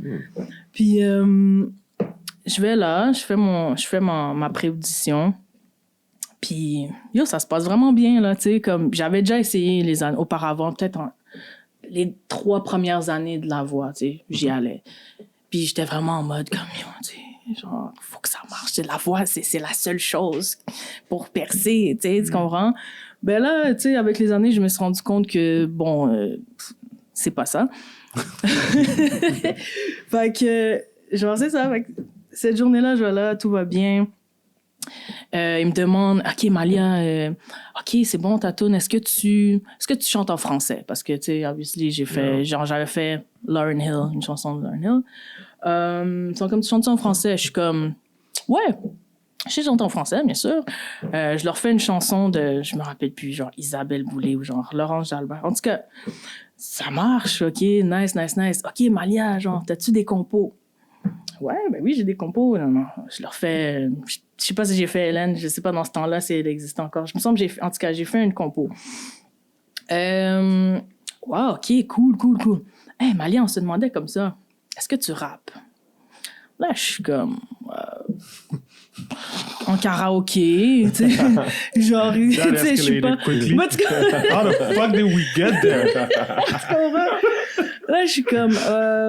Puis, je vais là, je fais ma pré-audition. Puis, yo, ça se passe vraiment bien, là, tu sais, comme... J'avais déjà essayé les années auparavant, peut-être les 3 premières années de la voix, tu sais, j'y allais. Puis j'étais vraiment en mode comme, yo, tu sais, genre, faut que ça marche. C'est la voix, c'est la seule chose pour percer, tu sais, tu comprends? Ben là, tu sais, avec les années, je me suis rendu compte que, bon, c'est pas ça. Fait que, genre, c'est ça. Fait que cette journée-là, je vais là, tout va bien. Il me demande, OK, Malia, OK, c'est bon, ta toune, est-ce que tu chantes en français? Parce que, tu sais, obviously, j'avais fait Lauryn Hill, une chanson de Lauryn Hill. Ils sont comme, tu chantes ça en français? Je suis comme, ouais, je sais chanter en français, bien sûr. Je leur fais une chanson de, je me rappelle plus, genre Isabelle Boulay ou genre Laurence Jalbert. En tout cas, ça marche, OK, nice. OK, Malia, genre, t'as-tu des compos? Ouais, ben oui, j'ai des compos. Non, je leur fais... Je sais pas si j'ai fait Hélène, je sais pas dans ce temps-là si elle existe encore. Je me semble que j'ai fait une compo. Wow, OK, cool. Hey, Malia, on se demandait comme ça, est-ce que tu rappes? Là, je suis comme... en karaoké, tu sais. Genre, tu sais, je suis pas... Mais tu How the fuck did we get there? Là, je suis comme,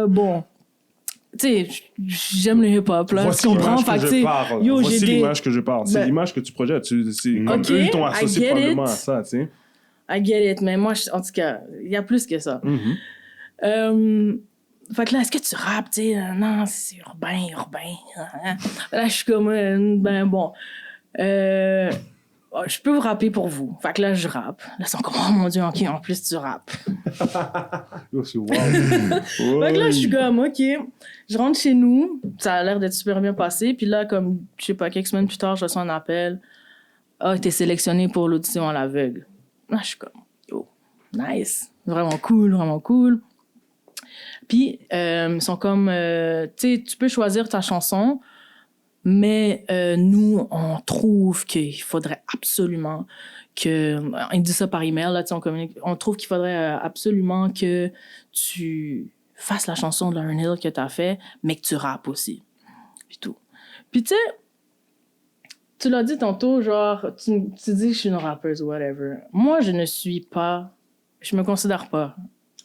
bon... Tu sais, j'aime le hip-hop, là. Voici Tu comprends? l'image Fait que tu sais, je parle. yo, Voici j'ai des... l'image que je parle. C'est Ben- l'image que tu projettes. C'est comme Ok, eux, ils t'ont I associé get probablement it. à ça, tu sais. I get it, mais moi, en tout cas, il y a plus que ça. Fait que là, est-ce que tu rappes, tu sais? Non, c'est urbain. Là, je suis comme, ben bon, je peux vous rapper pour vous. Fait que là, je rappe. Là, ils sont comme, oh mon Dieu, OK, en plus, tu rappes. Yo, c'est wow. Fait que là, je suis comme, OK, je rentre chez nous. Ça a l'air d'être super bien passé. Puis là, comme, je sais pas, quelques semaines plus tard, je reçois un appel. Ah, t'es sélectionné pour l'audition à l'aveugle. Là, je suis comme, yo, nice. Vraiment cool. Puis, ils sont comme, tu sais, tu peux choisir ta chanson, Mais nous, on trouve qu'il faudrait absolument que... Il dit ça par email, là, on communique. On trouve qu'il faudrait absolument que tu fasses la chanson de Lauryn Hill que t'as fait, mais que tu rappes aussi. Puis tout. Puis tu sais, tu l'as dit tantôt, genre, tu dis que je suis une rappeuse ou whatever. Moi, je ne suis pas... Je me considère pas.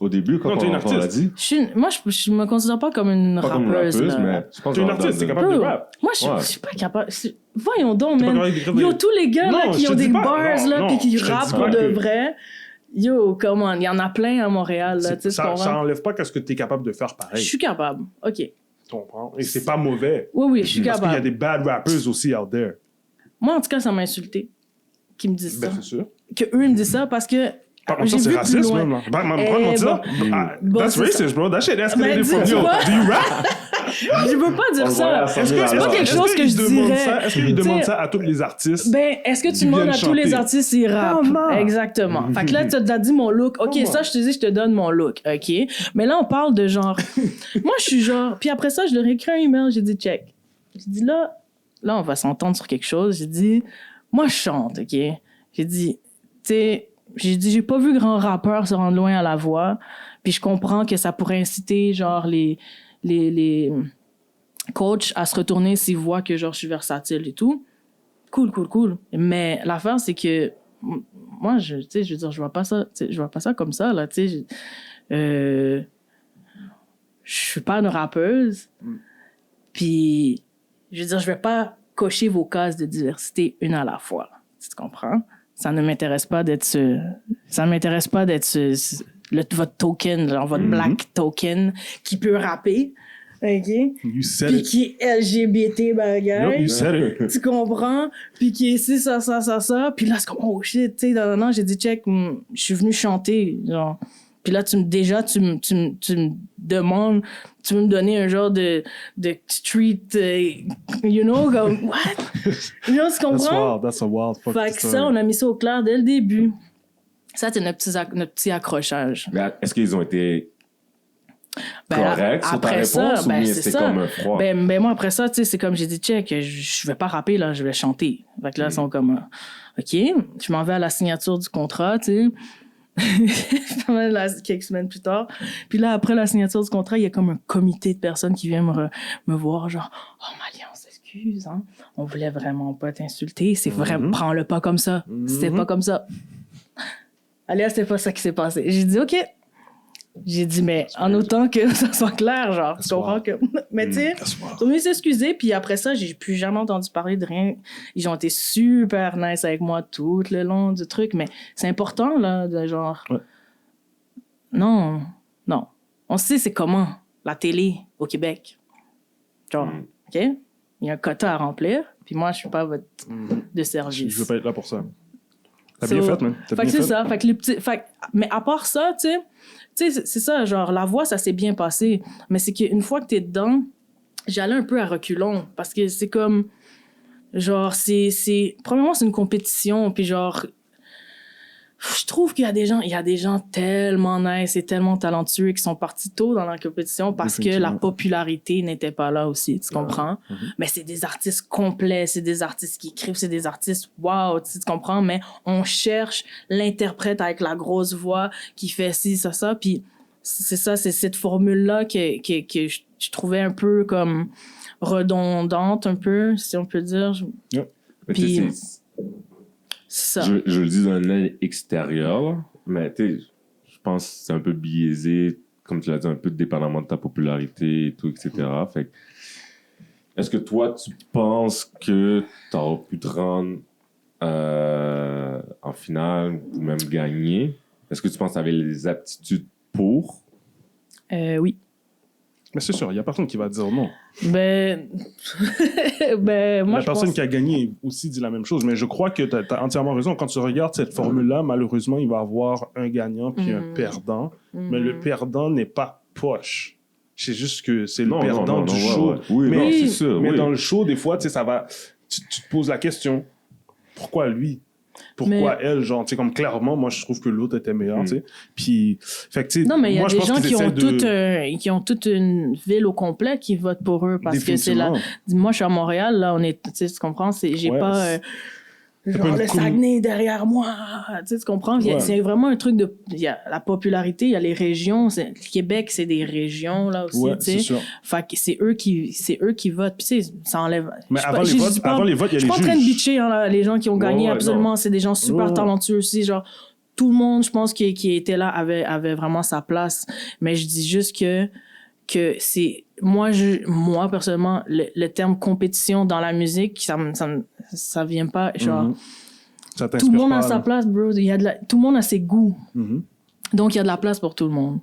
Au début, quand t'es une on l'a dit. Moi, je me considère pas comme une Pas comme une rappeuse. rappeuse, là. mais je pense T'es une que artiste, t'es capable de rap. Moi, je suis pas capable. Voyons donc, T'es pas man. capable d'écrire des- Yo, tous les gars là, Non, qui je ont te des dis pas. bars Non, là, non, puis qui je te dis rappent pas pour de que- vrai. Yo, come on, il y en a plein à Montréal, là, tu sais, tu Ça comprends? enlève pas qu'est-ce que t'es capable de faire Je pareil. suis capable. OK. Tu comprends? Et c'est pas mauvais. Oui, je suis Parce qu'il y a capable. des bad rappers aussi out there. Moi, en tout cas, ça m'a insulté qu'ils me disent Ben, ça. c'est sûr. Que eux me disent ça parce que Par contre, ça, j'ai c'est vu raciste, plus loin. même. Pas Eh, mentir. bon, That's c'est racist, bro. That shit escalated Ben, from dis- yo. tu vois? Do you rap? Je veux pas dire ça. Est-ce que c'est pas quelque chose que je dirais. Est-ce qu'il demande T'sais, ça à tous les artistes? Ben, est-ce que tu Qui demandes viennent à tous les chanter. artistes s'ils rappent? Comment? Exactement. Fait que là, tu as dit mon look. OK, ça, je te dis, je te donne mon look. OK? Mais là, on parle de genre... Moi, je suis genre... Puis après ça, je leur ai écrit un email. J'ai dit, check. J'ai dit, là, on va s'entendre sur quelque chose. J'ai dit, moi, je chante, OK? J'ai dit, tu sais... J'ai dit, j'ai pas vu grand rappeur se rendre loin à la voix. Puis je comprends que ça pourrait inciter, genre, les coachs à se retourner s'ils voient que, genre, je suis versatile et tout. Cool. Mais l'affaire, c'est que moi, tu sais, je veux dire, je vois pas ça comme ça, là, tu sais. Je suis pas une rappeuse. Puis, je veux dire, je vais pas cocher vos cases de diversité une à la fois. Tu comprends? Ça ne m'intéresse pas d'être votre token, genre votre black token qui peut rapper, OK? You said Puis it. qui est LGBT bagaille. You said it. Tu comprends? Puis qui est ci, ça. Puis là, c'est comme, oh shit, tu sais, non, j'ai dit, check, je suis venu chanter, genre. Puis là, tu me demandes, tu veux me donner un genre de street, you know, comme, what? You know, tu That's comprends? wild. That's a wild fuck Fait que story. ça, on a mis ça au clair dès le début. Ça, c'est notre petit accrochage. Mais est-ce qu'ils ont été Ben, corrects sur ta après réponse ça, ou ben, bien c'est c'était ça. comme un froid? Ben, moi, après ça, tu sais, c'est comme j'ai dit, check, je vais pas rapper, là, je vais chanter. Fait que là, ils sont comme, OK, je m'en vais à la signature du contrat, tu sais. Quelques semaines plus tard. Puis là, après la signature du contrat, il y a comme un comité de personnes qui viennent me voir, genre, oh, Mali, on s'excuse, hein. On voulait vraiment pas t'insulter. C'est vraiment, prends-le pas comme ça. C'était pas comme ça. Allez, c'était pas ça qui s'est passé. J'ai dit, OK. J'ai dit, mais en autant que ça soit clair, genre, tu comprends que... Mais tu sais, ils sont venus s'excuser, puis après ça, j'ai plus jamais entendu parler de rien. Ils ont été super nice avec moi tout le long du truc, mais c'est important, là, de genre... Ouais. Non. On sait c'est comment, la télé au Québec. Genre, OK? Il y a un quota à remplir, puis moi, je suis pas votre de service. Je veux pas être là pour ça. T'as So, bien fait, man. T'as Fait que bien c'est fait. ça. Fait que les petits... mais à part ça, tu sais, c'est ça, genre, la voix, ça s'est bien passé. Mais c'est qu'une fois que t'es dedans, j'allais un peu à reculons. Parce que c'est comme, genre, premièrement, c'est une compétition. Puis genre, je trouve qu'il y a des gens tellement nice et tellement talentueux qui sont partis tôt dans la compétition parce que la popularité n'était pas là aussi, tu comprends? Mais c'est des artistes complets, c'est des artistes qui écrivent, c'est des artistes wow, tu comprends? Mais on cherche l'interprète avec la grosse voix qui fait ci, ça. Puis c'est ça, c'est cette formule-là que je trouvais un peu comme redondante, un peu, si on peut dire. Mais Puis- tu sais, C'est ça. je le dis d'un œil extérieur, là, mais tu sais, je pense que c'est un peu biaisé, comme tu l'as dit, un peu dépendamment de ta popularité et tout, etc. Fait que, est-ce que toi, tu penses que tu aurais pu te rendre en finale ou même gagner? Est-ce que tu penses que tu avais les aptitudes pour? Oui. Mais c'est sûr, il y a personne qui va dire non. Ben, moi, La je personne pense... qui a gagné aussi dit la même chose. Mais je crois que tu as entièrement raison. Quand tu regardes cette formule-là, malheureusement, il va y avoir un gagnant puis un perdant. Mais le perdant n'est pas poche. C'est juste que c'est le perdant du show. Ouais. Oui, Mais- non, c'est sûr. Mais oui. dans le show, des fois, tu sais, ça va... Tu te poses la question, pourquoi lui? pourquoi elle, genre, tu sais, comme clairement, moi, je trouve que l'autre était meilleur, tu sais. Puis, fait que, tu sais, Non, mais il y a moi, je des pense gens qu'ils qui ont toute une ville au complet qui votent pour eux parce que c'est là. Moi, je suis à Montréal, là, on est, tu comprends, j'ai Ouais, pas. Genre le Saguenay derrière moi, tu comprends? Ouais. C'est vraiment un truc de... Il y a la popularité, il y a les régions. Le Québec, c'est des régions, là aussi, Ouais, tu c'est sais. sûr. Fait que c'est eux qui votent. Puis tu sais, ça enlève... Mais avant les votes, il y a les juges. Je suis pas en train de bitcher, hein, là, les gens qui ont gagné, absolument. Non. C'est des gens super talentueux aussi, genre... Tout le monde, je pense, qui était là avait vraiment sa place. Mais je dis juste que c'est... Moi, personnellement, le terme compétition dans la musique, ça vient pas, genre... Ça tout le monde a sa place, bro. Tout le monde a ses goûts. Donc, il y a de la place pour tout le monde.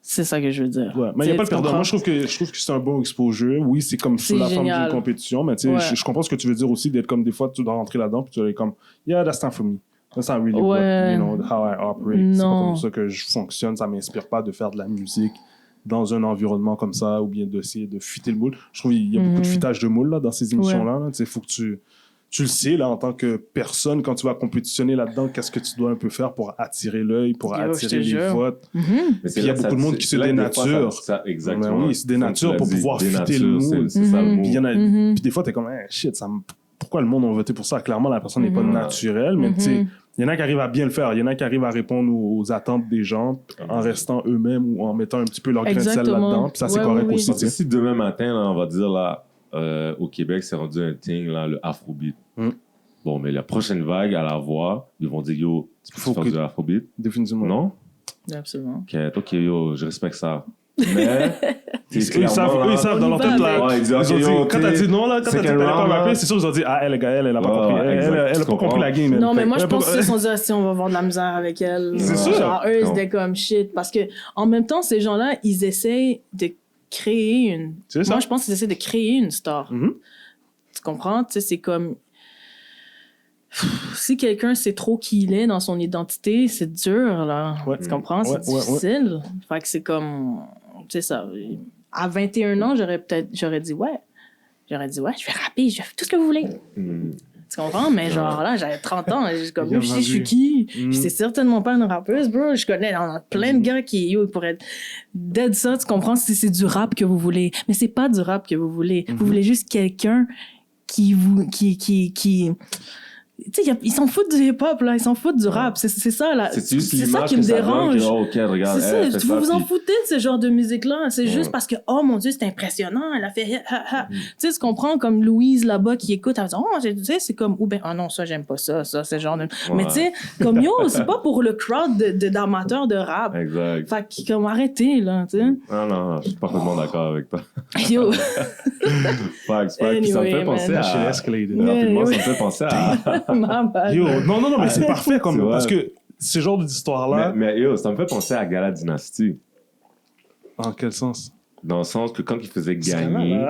C'est ça que je veux dire. Ouais. Mais il n'y a pas de perdant. Moi, je trouve que c'est un bon exposure. Oui, c'est comme sous la forme d'une compétition, mais tu sais, je comprends ce que tu veux dire aussi, d'être comme des fois, tu dois rentrer là-dedans, puis tu es comme, yeah, that's not for me. That's not really what, you know, how I operate. Non. C'est pas comme ça que je fonctionne. Ça m'inspire pas de faire de la musique dans un environnement comme ça, ou bien d'essayer de fitter le moule. Je trouve qu'il y a beaucoup de fitage de moule là, dans ces émissions-là. Là. Tu sais, faut que tu le sais, là, en tant que personne, quand tu vas compétitionner là-dedans, qu'est-ce que tu dois un peu faire pour attirer l'œil, pour attirer les votes. Puis il y a beaucoup de monde qui se dénature. Exactement. Oui, ils se dénaturent pour pouvoir fitter le moule. C'est ça le mot. Puis des fois, t'es comme, hey, shit, pourquoi le monde a voté pour ça? Clairement, la personne n'est pas naturelle, mais tu sais, il y en a qui arrivent à bien le faire. Il y en a qui arrivent à répondre aux attentes des gens en restant eux-mêmes ou en mettant un petit peu leur grain de sel là-dedans. Puis ça, c'est correct aussi. Si demain matin, là, on va dire, là, au Québec, c'est rendu un thing, là, le Afrobeat. Bon, mais la prochaine vague, à la voix, ils vont dire, yo, tu peux faire du Afrobeat? Définitivement. Non? Absolument. Ok, yo, je respecte ça. Mais, ils savent dans leur tête, là. Ouais, ils disent, quand t'as dit non, là, quand t'as dit t'allais pas m'appeler, c'est sûr, ils ont dit, ah, elle, elle a pas compris. Elle a pas compris la game. Non, mais moi, je pense qu'ils se sont dit, si on va avoir de la misère avec elle. C'est sûr. Genre, eux, ils étaient comme shit. Parce que, en même temps, ces gens-là, ils essayent de créer une. Moi, je pense qu'ils essaient de créer une star. Tu comprends? Tu sais, c'est comme. Si quelqu'un sait trop qui il est dans son identité, c'est dur, là. Tu comprends? C'est difficile. Fait que c'est comme. Tu sais, ça. À 21 ans, j'aurais dit, ouais. Je vais rapper, je fais tout ce que vous voulez. Tu comprends? Mais genre, là, j'avais 30 ans. Je suis comme, je suis qui? C'est certainement pas une rappeuse, bro. Je connais plein de gars qui pourraient être dead ça. Tu comprends? C'est du rap que vous voulez. Mais c'est pas du rap que vous voulez. Vous voulez juste quelqu'un qui tu sais, ils s'en foutent du hip-hop, là. Ils s'en foutent du rap. C'est ça, là. C'est ça qui me dérange. C'est ça. Vous vous en foutez de ce genre de musique-là. C'est juste parce que, oh mon Dieu, c'est impressionnant. Elle a fait... Tu sais, tu comprends, comme Louise, là-bas, qui écoute, elle va dire, oh, tu sais, c'est comme... Ou ben, oh non, ça, j'aime pas ça, c'est genre de... Mais tu sais, comme, yo, c'est pas pour le crowd d'amateurs de rap. Exact. Fait que, comme, arrêtez, là, tu sais. Non, je suis parfaitement d'accord avec toi. Yo. Facts. Ça me fait penser à... Rapidement, ça me fait penser à... Yo, non, mais c'est parfait comme parce que ce genre d'histoire-là. Mais yo, ça me fait penser à Gala Dynasty. En quel sens? Dans le sens que quand il faisait gagner,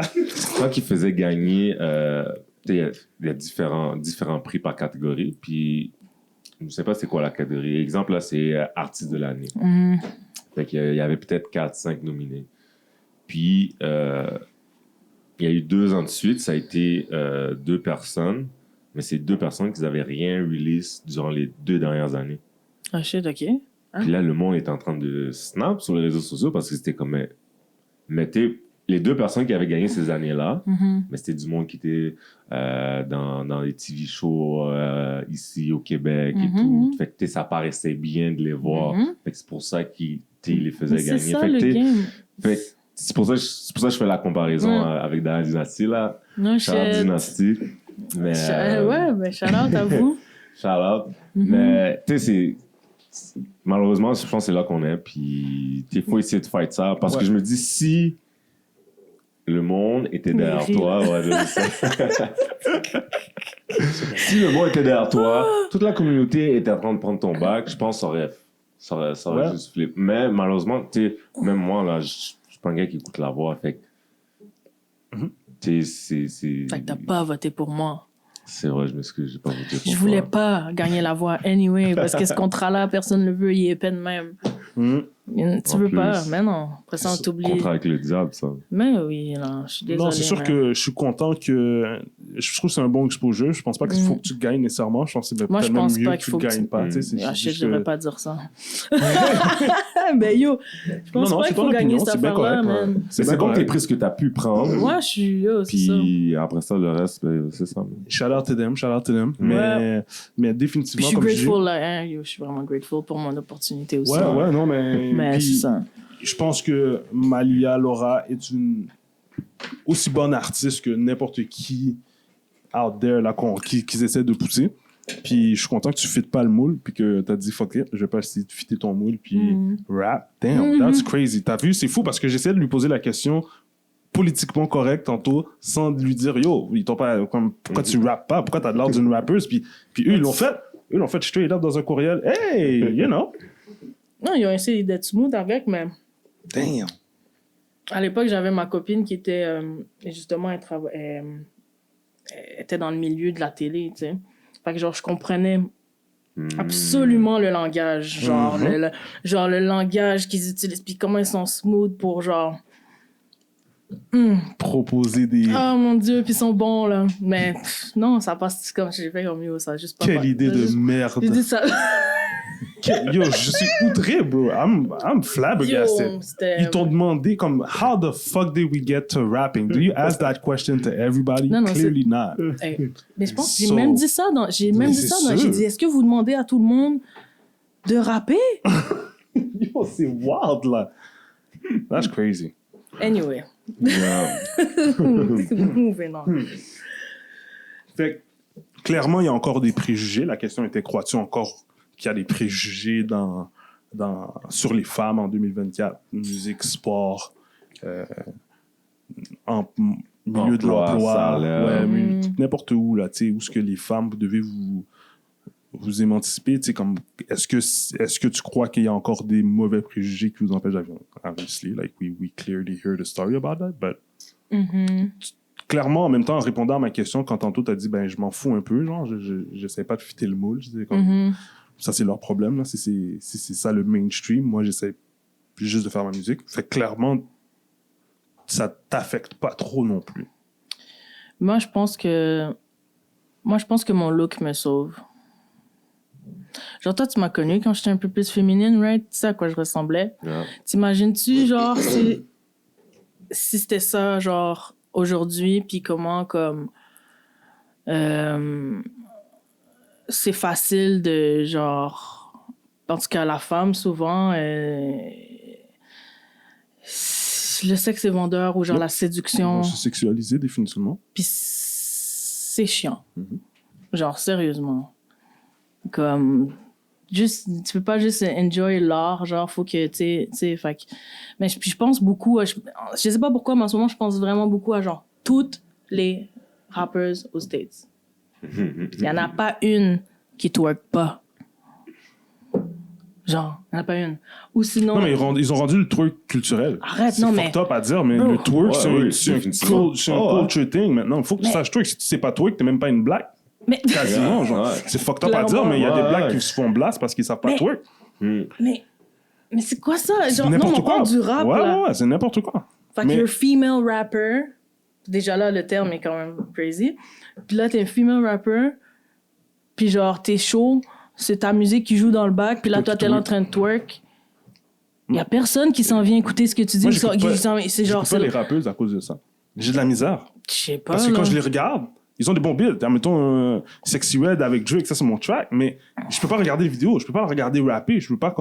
il y a différents prix par catégorie. Puis, je ne sais pas c'est quoi la catégorie. Exemple, là, c'est artiste de l'année. Fait qu'il y avait peut-être 4-5 nominés. Puis, il y a eu 2 ans de suite, ça a été 2 personnes. Mais c'est 2 personnes qui n'avaient rien release durant les 2 dernières années. Ah, shit, OK. Puis là, le monde est en train de snap sur les réseaux sociaux parce que c'était comme... Mais les 2 personnes qui avaient gagné ces années-là, mais c'était du monde qui était dans les TV shows ici au Québec et tout. Fait que ça paraissait bien de les voir. Fait que c'est pour ça qu'ils les faisaient gagner. C'est ça, le game. Fait c'est pour ça que je fais la comparaison avec Gala Dynasty, là. No shit. Dynasty. Mais, mais shout-out à vous. Shout-out. Mais, tu sais, malheureusement, je pense que c'est là qu'on est. Puis, il faut essayer de fight ça. Parce que je me dis, si le monde était derrière toi, je sais. Si le monde était derrière toi, toute la communauté était en train de prendre ton bac, je pense que ça aurait juste flip. Mais, malheureusement, tu sais, même moi, là, je suis pas un gars qui écoute la voix. Fait Fait que t'as pas voté pour moi. C'est vrai, je m'excuse, j'ai pas voté pour toi. Je voulais pas gagner la voix anyway, parce que ce contrat-là, personne ne le veut, il est épais de même. Tu En veux plus. pas, mais non. Après ça, on t'oublie. Contrat avec le diable, ça. Mais oui, non, je suis désolée. Non, c'est sûr mais- que je suis content que. Je trouve que c'est un bon exposure. Je pense pas qu'il faut que tu gagnes nécessairement. Je pense que c'est Moi, je peut-être pense même mieux pas que qu'il tu faut ne que gagnes tu- pas. Tu sais, c'est Ah, juste je devrais que- pas dire ça. Mais yo, je pense Non, pas c'est qu'il ton faut gagner opinion, cette c'est bien affaire-là, correct, man. C'est bien bon que correct. t'es pris ce que t'as pu prendre. Moi, je suis yo, c'est ça. Puis après ça, le reste, ben, c'est ça. Shout out to them. Mais Puis définitivement, je suis comme je dis. grateful, là, hein, yo, je suis vraiment grateful pour mon opportunité aussi. Ouais, non, mais. Mais puis, c'est ça. je pense que Malia Laura est une aussi bonne artiste que n'importe qui out there là, qu'ils essaient de pousser. Puis je suis content que tu fites pas le moule, puis que t'as dit fuck it, je vais pas essayer de fitter ton moule, puis rap. Damn, that's crazy. T'as vu, c'est fou parce que j'essayais de lui poser la question politiquement correcte tantôt, sans lui dire yo, ils t'ont pas, comme, pourquoi tu rappes pas, pourquoi t'as de l'air d'une rappeuse, puis eux ils l'ont fait straight up dans un courriel. Hey, you know. Non, ils ont essayé d'être smooth avec, mais Damn. à l'époque, j'avais ma copine qui était justement, elle était dans le milieu de la télé, tu sais. Fait que genre, je comprenais absolument le langage, genre, genre le langage qu'ils utilisent, puis comment ils sont smooth pour genre. Proposer des. Oh mon dieu, puis ils sont bons là. Mais non, ça passe comme j'ai fait comme yo, ça a juste pas. Quelle idée de merde. J'ai dit ça. Yo, je suis outré, bro. I'm flabbergasted. Yo, c'était- Ils t'ont demandé comme, how the fuck did we get to rapping? Do you ask that question to everybody? Non, Clearly not. Hey, mais je pense que So- j'ai même dit ça dans. J'ai même Mais dit c'est ça dans. sûr. J'ai dit, est-ce que vous demandez à tout le monde de rapper? Yo, c'est wild, là. That's crazy. Anyway. Yeah. Moving on. Fait que, clairement, il y a encore des préjugés. La question était, crois-tu encore qu'il y a des préjugés sur les femmes en 2024? Musique, sport, en milieu de Emploi, l'emploi, salaire. n'importe où, là, tu sais, où est-ce que les femmes, vous devez vous émanciper, tu sais, comme, est-ce que tu crois qu'il y a encore des mauvais préjugés qui vous empêchent d'avoir, obviously, like, we clearly heard a story about that, but clairement, en même temps, en répondant à ma question, quand tantôt t'as dit, ben, je m'en fous un peu, genre, j'essaie pas de fitter le moule, je disais comme, ça, c'est leur problème, là, c'est ça le mainstream, moi, j'essaie juste de faire ma musique, fait que clairement, ça t'affecte pas trop non plus. Moi, je pense que mon look me sauve. Genre, toi, tu m'as connue quand j'étais un peu plus féminine, right? Tu sais à quoi je ressemblais? Yeah. T'imagines-tu, genre, si c'était ça, genre, aujourd'hui, puis comment, comme... c'est facile de, genre... En tout cas, la femme, souvent, le sexe est vendeur ou genre la séduction. Se sexualiser, définitivement. Puis c'est chiant. Genre, sérieusement. Comme, juste, tu peux pas juste enjoy l'art, genre, faut que, tu sais, fait que... Mais puis je pense beaucoup, je sais pas pourquoi, mais en ce moment, je pense vraiment beaucoup à, genre, toutes les rappers aux States. Il y en a pas une qui twerk pas. Genre, il y en a pas une. Ou sinon... Non, mais ils ont rendu le twerk culturel. Arrête, non, mais... C'est fucked up à dire, mais Bro. le twerk, Ouais, c'est un définitivement. culture thing maintenant. Il faut que tu saches twerk. Si tu sais pas twerk, t'es même pas une black. Mais... Quasiment, genre. Ouais. C'est fucked up à dire, Clairement. mais il y a des Ouais. blacks qui se font blast parce qu'ils savent pas Mais- twerk. Mais c'est quoi ça? Genre, non, N'importe on quoi. parle du rap, ouais, là. ouais, c'est n'importe quoi. Fait que Mais- you're a female rapper. Déjà là, le terme est quand même crazy. Puis là, t'es un female rapper. Puis genre, t'es chaud. C'est ta musique qui joue dans le bac. Puis là, toi, t'es là en train de twerk. Il y a personne qui s'en vient écouter ce que tu dis. Moi, C'est genre... j'écoute pas les rappeuses à cause de ça. J'ai de la misère. Je sais pas, Parce que là. quand je les regarde, ils ont des bons beats. Mettons Sexy Red avec Drake, ça c'est mon track, mais je peux pas regarder les vidéos, je peux pas regarder rapper, je suis pas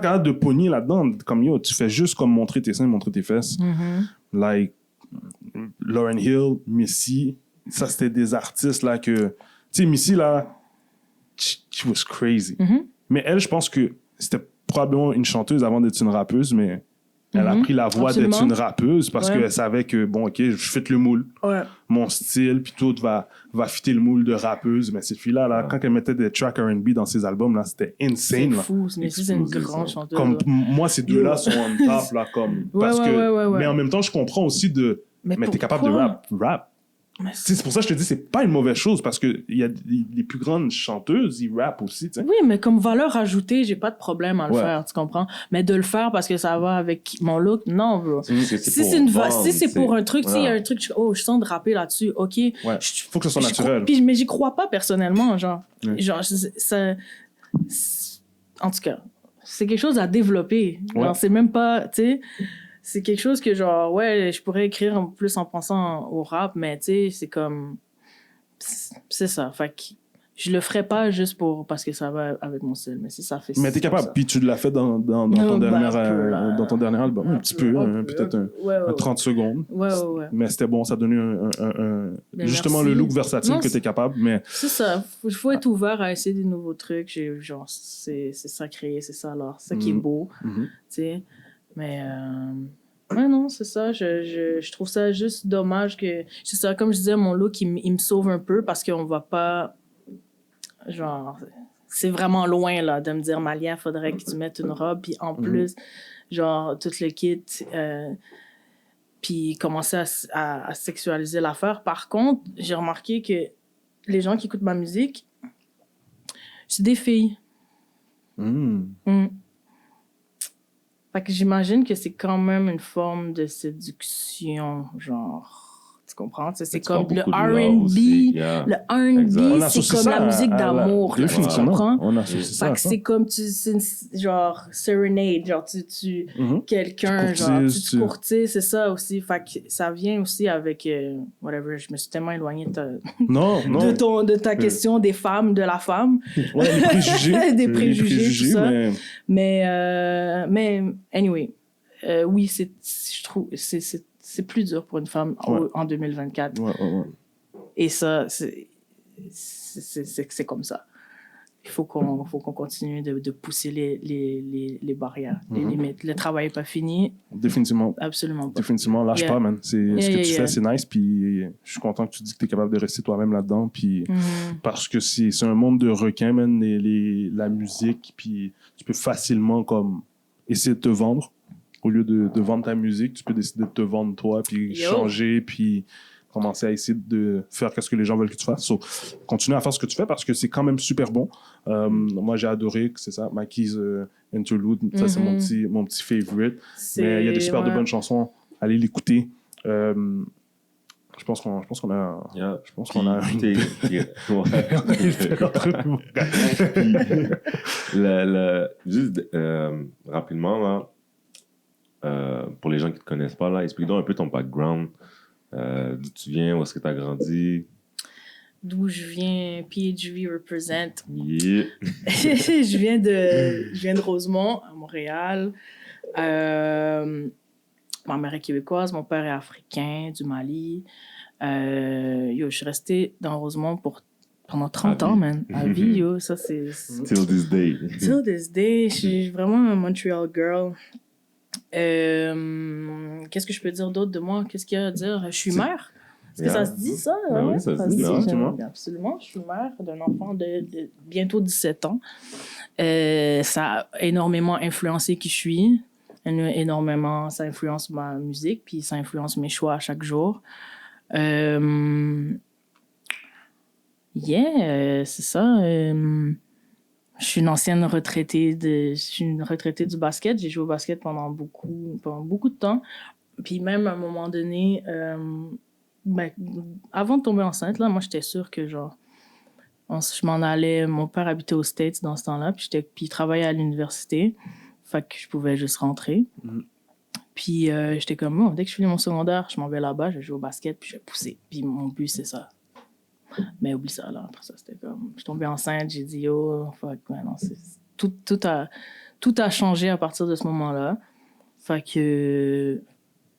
capable de pogner là-dedans. Comme yo, tu fais juste comme montrer tes seins, montrer tes fesses. Like Lauryn Hill, Missy, ça c'était des artistes là que. Tu sais, Missy là, she was crazy. Mais elle, je pense que c'était probablement une chanteuse avant d'être une rappeuse, mais elle a pris la voie d'être Absolument. une rappeuse parce Ouais. qu'elle savait que, bon, ok, je fit le moule Ouais. mon style, puis tout va fitter le moule de rappeuse. Mais cette fille-là, là, quand elle mettait des tracks R&B dans ses albums, là, c'était C'est insane. Là. fou. Mais c'est une Explosé, grande ça. chanteuse. Comme, là. moi, ces deux-là sont on top, là, comme, Ouais, parce ouais, que, ouais. mais en même temps, je comprends aussi mais t'es capable de pourquoi? rap. C'est pour ça que je te dis, c'est pas une mauvaise chose parce que il y a les plus grandes chanteuses, ils rappent aussi, tu sais. Oui, mais comme valeur ajoutée, j'ai pas de problème à le Ouais. faire, tu comprends? Mais de le faire parce que ça va avec mon look, non, bro. Si Si c'est pour un truc, s'il y a voilà. un truc, je sens de rapper là-dessus, ok. Ouais. Faut que ce soit Je naturel. mais j'y crois pas personnellement, genre. Ouais. Genre, en tout cas, c'est quelque chose à développer. Ouais. Genre, c'est même pas, tu sais, c'est quelque chose que, genre, ouais, je pourrais écrire plus en pensant au rap, mais tu sais, c'est comme. C'est ça. Fait que je le ferais pas juste parce que ça va avec mon style, mais si ça fait. Mais t'es capable. ça. Puis tu l'as fait dans ton Ben, dernier, un peu, là. dans ton dernier album. Un petit peu, peut-être un 30 secondes. Ouais. Mais c'était bon, ça a donné Ben, justement merci. le look versatile Non, que t'es capable. Mais C'est ça. Faut être ouvert à essayer des nouveaux trucs. Genre, c'est sacré, c'est ça alors. C'est ça qui est beau, tu sais. Mais, ouais, non, c'est ça. Je trouve ça juste dommage que. C'est ça, comme je disais, mon look, il me sauve un peu parce qu'on va pas. Genre, c'est vraiment loin, là, de me dire, Malia, faudrait que tu mettes une robe, puis en plus, genre, tout le kit. Puis commencer à sexualiser l'affaire. Par contre, j'ai remarqué que les gens qui écoutent ma musique, c'est des filles. Fait que j'imagine que c'est quand même une forme de séduction, genre. Tu comprends? C'est Tu comme parles le beaucoup de love aussi, R&B. yeah. Le R&B, Exact. on c'est associe comme ça la musique à d'amour, là, tu définitivement. comprends? On associe ça Fait à que ça. c'est comme genre serenade, genre quelqu'un, Tu genre courtises, tu courtises, c'est ça aussi. Fait que ça vient aussi avec whatever. Je me suis tellement éloignée Non. de ta question des femmes, de la femme. Ouais, les préjugés. Des préjugés, tout ça. Mais Mais anyway, oui, je trouve c'est plus dur pour une femme en 2024. ouais. Et ça, c'est comme ça. Il faut qu'on continue de pousser les barrières, les limites. Le travail n'est pas fini. Définitivement. Absolument pas. Définitivement, lâche Yeah. pas, man. Ce que tu Yeah. fais, c'est nice, puis je suis content que tu dis que tu es capable de rester toi-même là-dedans, puis parce que c'est un monde de requins, man, la musique, puis tu peux facilement comme essayer de te vendre. Au lieu de vendre ta musique, tu peux décider de te vendre toi, puis changer, puis commencer à essayer de faire ce que les gens veulent que tu fasses. So, continue à faire ce que tu fais parce que c'est quand même super bon. Moi, j'ai adoré, c'est ça, Mikey's Interlude. Ça, c'est mon petit favorite. Mais il y a des super de bonnes chansons. Allez l'écouter. Je pense qu'on a... Yeah. Je pense qu'on a... Juste rapidement, là, pour les gens qui ne te connaissent pas, là, explique-nous un peu ton background. D'où tu viens, où est-ce que tu as grandi? D'où je viens, PHV represent. Yeah. je viens de Rosemont, à Montréal. Ma mère est québécoise, mon père est africain, du Mali. Je suis restée dans Rosemont pendant 30 ans, man. À vie, yo. Ça, c'est... Till this day. Till this day, je suis vraiment un Montreal girl. Qu'est-ce que je peux dire d'autre de moi? Qu'est-ce qu'il y a à dire? Je suis mère. Est-ce que ça se dit, ça? Ben oui, ça se dit, Absolument. Je suis mère d'un enfant de bientôt 17 ans. Ça a énormément influencé qui je suis. Énormément, ça influence ma musique, puis ça influence mes choix à chaque jour. C'est ça. Je suis une ancienne retraitée du basket. J'ai joué au basket pendant beaucoup de temps. Puis même à un moment donné, avant de tomber enceinte, là, moi, j'étais sûre que genre, je m'en allais. Mon père habitait aux States dans ce temps-là, puis il travaillait à l'université. Fait que je pouvais juste rentrer. Puis j'étais comme, oh, dès que je finis mon secondaire, je m'en vais là-bas, je joue au basket, puis je vais pousser. Puis mon but, c'est ça. Mais oublie ça, là. Après ça, c'était comme... Je suis tombée enceinte, j'ai dit, oh, fuck, ouais, non, tout a changé à partir de ce moment-là. Fait que...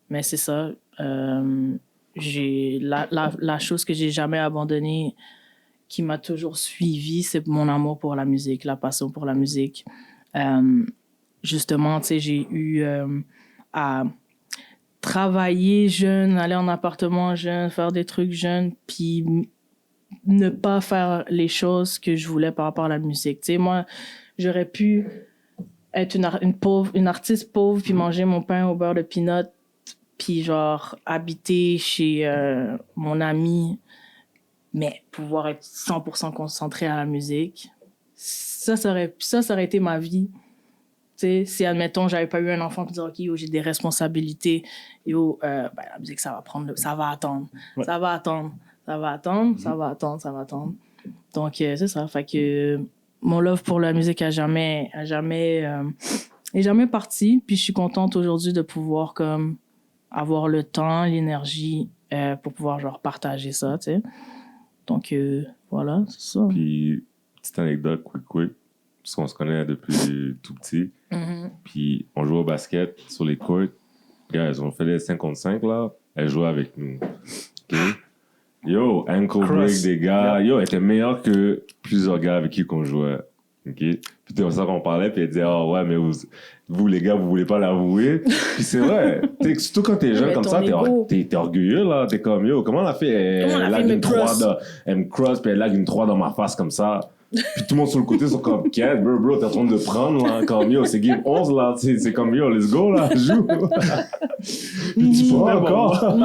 Mais c'est ça. La chose que j'ai jamais abandonnée, qui m'a toujours suivie, c'est mon amour pour la musique, la passion pour la musique. Justement, tu sais, j'ai eu à travailler jeune, aller en appartement jeune, faire des trucs jeunes, puis ne pas faire les choses que je voulais par rapport à la musique. Tu sais, moi, j'aurais pu être une artiste pauvre puis manger mon pain au beurre de peanut puis genre habiter chez mon ami, mais pouvoir être 100% concentré à la musique, ça aurait été ma vie. Tu sais, si, admettons, j'avais pas eu un enfant qui disait, OK, yo, j'ai des responsabilités, yo, la musique, ça va attendre. Ouais. Ça va attendre. Donc, c'est ça. Fait que mon love pour la musique est jamais parti. Puis je suis contente aujourd'hui de pouvoir comme avoir le temps, l'énergie pour pouvoir genre partager ça, tu sais. Donc, voilà, c'est ça. Puis, petite anecdote, quick. Parce qu'on se connaît depuis tout petit. Mm-hmm. Puis, on jouait au basket sur les courts. Guys, on fait les 5 contre 5, là. Elle jouait avec nous. OK? Yo, ankle break des gars. Yo, elle était meilleure que plusieurs gars avec qui qu'on jouait. OK? Puis, c'est comme ça qu'on parlait. Puis, elle disait, oh, ouais, mais vous, les gars, vous voulez pas l'avouer. Puis, c'est vrai. Surtout quand t'es jeune comme ça, t'es orgueilleux, là. T'es comme, yo, comment elle a fait? Elle lag une 3 elle me cross, puis elle lag une 3 dans ma face comme ça. Puis tout le monde sur le côté sont comme, quête, bro, t'es en train de prendre, là, comme, yo, c'est game 11, là, c'est comme, yo, let's go, là, joue. Puis tu prends encore.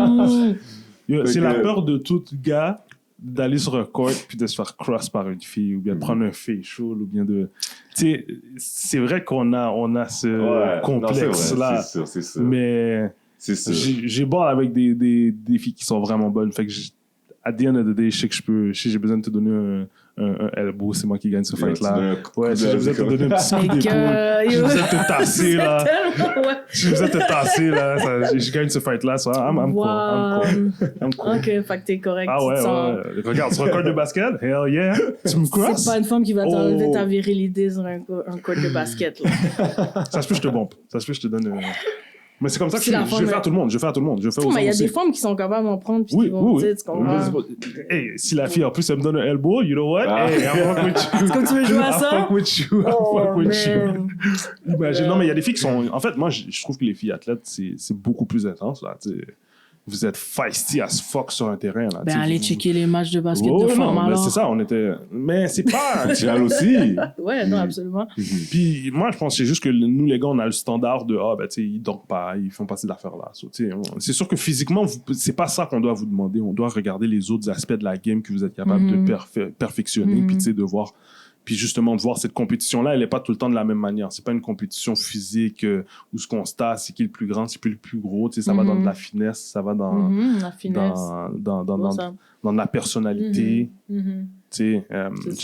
Yo, c'est la peur de tout gars d'aller sur un court puis de se faire cross par une fille, ou bien de prendre un facial, ou bien de... Tu sais, c'est vrai qu'on a ce complexe-là. C'est sûr. Mais j'ai ball avec des filles qui sont vraiment bonnes. Fait que, at the end of the day, je sais que j'ai besoin de te donner un elbow, c'est moi qui gagne ce fight-là. Ouais, si j'ai besoin de te donner un petit coup d'épaule, j'ai besoin de te tasser, là. J'ai besoin de te tasser, là. Je gagne ce fight-là. I'm cool. OK, fait que t'es correct. Ah ouais. Regarde, sur un court de basket, hell yeah. Tu me crosses? C'est pas une femme qui va t'enlever ta virilité sur un court de basket, là. Ça se peut, je te bombe. Ça se peut, je te donne... Mais c'est comme ça que je vais faire tout le monde. Je fais mais il y a des femmes qui sont capables d'en prendre puis qui vont dire, tu comprends? Hey, si la fille en plus elle me donne un elbow, you know what? Hey, I'm fuck with you. Est-ce que tu veux jouer à ça? I'm fuck with you. Imagine, non, mais il y a des filles qui sont... En fait, moi, je trouve que les filles athlètes, c'est beaucoup plus intense, là. Vous êtes feisty as fuck sur un terrain, là. Ben, allez checker les matchs de basket de femmes, alors. C'est ça, on était... Mais c'est pas... Tu as aussi. Ouais, non, absolument. Puis moi, je pense que c'est juste que nous, les gars, on a le standard de, tu sais, ils dorment pas, ils font pas ces affaires-là. So, c'est sûr que physiquement, c'est pas ça qu'on doit vous demander. On doit regarder les autres aspects de la game que vous êtes capable de perfectionner, puis tu sais, de voir... Puis justement, de voir cette compétition-là, elle n'est pas tout le temps de la même manière. C'est pas une compétition physique où ce qu'on se tasse, c'est qui est le plus grand, c'est qui est le plus gros. Tu sais, ça va dans de la finesse, ça va dans, la finesse. dans de la personnalité. Tu sais,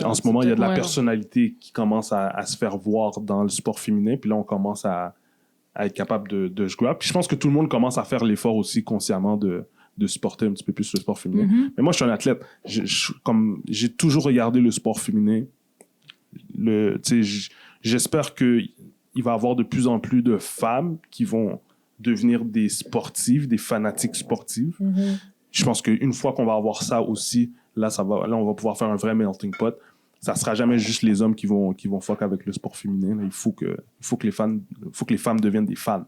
en ce moment, il y a de la personnalité qui commence à se faire voir dans le sport féminin. Puis là, on commence à être capable de se grab. Puis je pense que tout le monde commence à faire l'effort aussi consciemment de supporter un petit peu plus le sport féminin. Mais moi, je suis un athlète. Comme j'ai toujours regardé le sport féminin. J'espère qu'il va y avoir de plus en plus de femmes qui vont devenir des sportives, des fanatiques sportives. Je pense qu'une fois qu'on va avoir ça aussi, là, on va pouvoir faire un vrai melting pot. Ça sera jamais juste les hommes qui vont fuck avec le sport féminin. Là, il faut que les femmes deviennent des fans.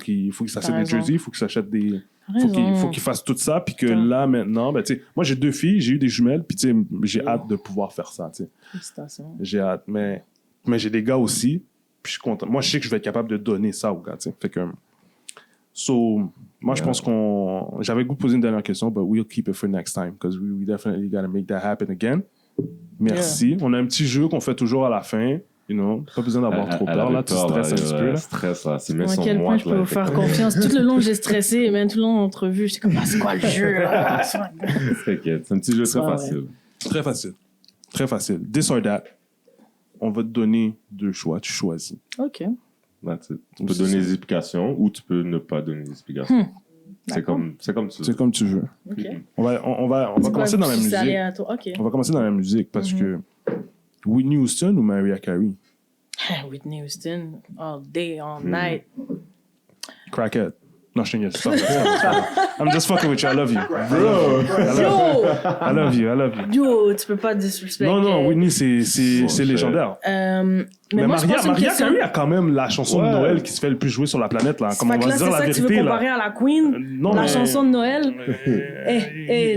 Il faut qu'ils s'achètent des jerseys, il faut qu'ils s'achètent des... Il faut qu'ils fassent tout ça, puis que là, maintenant, ben, moi, j'ai 2 filles, j'ai eu des jumelles, puis j'ai hâte de pouvoir faire ça. Félicitations. J'ai hâte, mais j'ai des gars aussi, puis je suis content. Moi, je sais que je vais être capable de donner ça aux gars. Fait que, moi, je pense j'avais goût de poser une dernière question, but we'll keep it for next time, because we definitely gotta make that happen again. Merci. Yeah. On a un petit jeu qu'on fait toujours à la fin. Pas besoin d'avoir trop peur, là, tu stresses un petit peu. Stress, là, c'est même à quel point je peux vous faire confiance. Tout le long, j'ai stressé, et même tout le long de l'entrevue, j'étais comme, c'est quoi le jeu, là? T'inquiète, c'est un petit jeu très facile. Ouais. Très facile. Très facile. This or that. On va te donner 2 choix, tu choisis. OK. Tu peux donner des explications ou tu peux ne pas donner des explications. C'est comme tu veux. C'est comme tu veux. Okay. On va commencer dans la musique. Okay. On va commencer dans la musique parce que Whitney Houston ou Mariah Carey? Whitney Houston, all day, all night. Crackhead. Non, je te I'm just fucking with you. I love you. Bro! I love you. Yo, tu peux pas disrespect. Non, Whitney, c'est légendaire. Mais Mariah Carey a quand même la chanson de Noël qui se fait le plus jouer sur la planète. Là. Comme on va se dire la vérité. Tu veux comparer à la Queen? Chanson de Noël?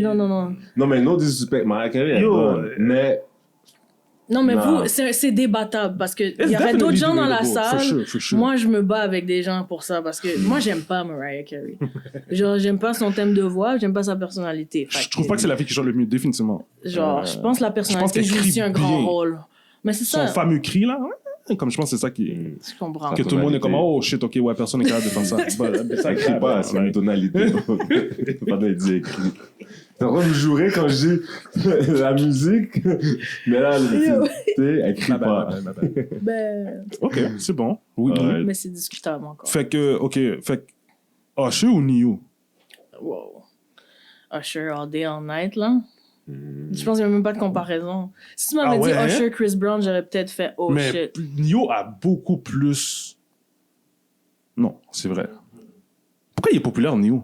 Non. Non, mais no disrespect. Mariah Carey est bonne. Mais Non, mais Non. vous, c'est débattable parce que il y aurait definitely d'autres gens dans la debatable. salle. For sure. Moi, je me bats avec des gens pour ça parce que moi, j'aime pas Mariah Carey. Genre, j'aime pas son thème de voix, j'aime pas sa personnalité. Fait Je trouve pas que c'est la fille qui chante le mieux, définitivement. Genre, je pense que la personnalité qu'elle joue aussi crie un grand bien. rôle. Mais c'est Son ça, fameux cri, là, comme je pense que c'est ça qui... je comprends. Que tout le monde est comme, oh shit, ok, ouais, personne n'est capable de faire ça. Ça écrit pas, c'est une tonalité. Pas de dire écrit. T'es en train de me jurer quand je dis la musique, mais là, elle crie pas. Ben, Ok, c'est bon. Oui, oui. Ouais. mais c'est discutable encore. Fait que Usher ou Neo? Wow. Usher all day, all night, là. Je pense qu'il n'y a même pas de comparaison. Si tu m'avais Ah dit ouais, Usher, Chris Brown, j'aurais peut-être fait oh Mais shit. Neo a beaucoup plus... Non, c'est vrai. Pourquoi il est populaire, Neo?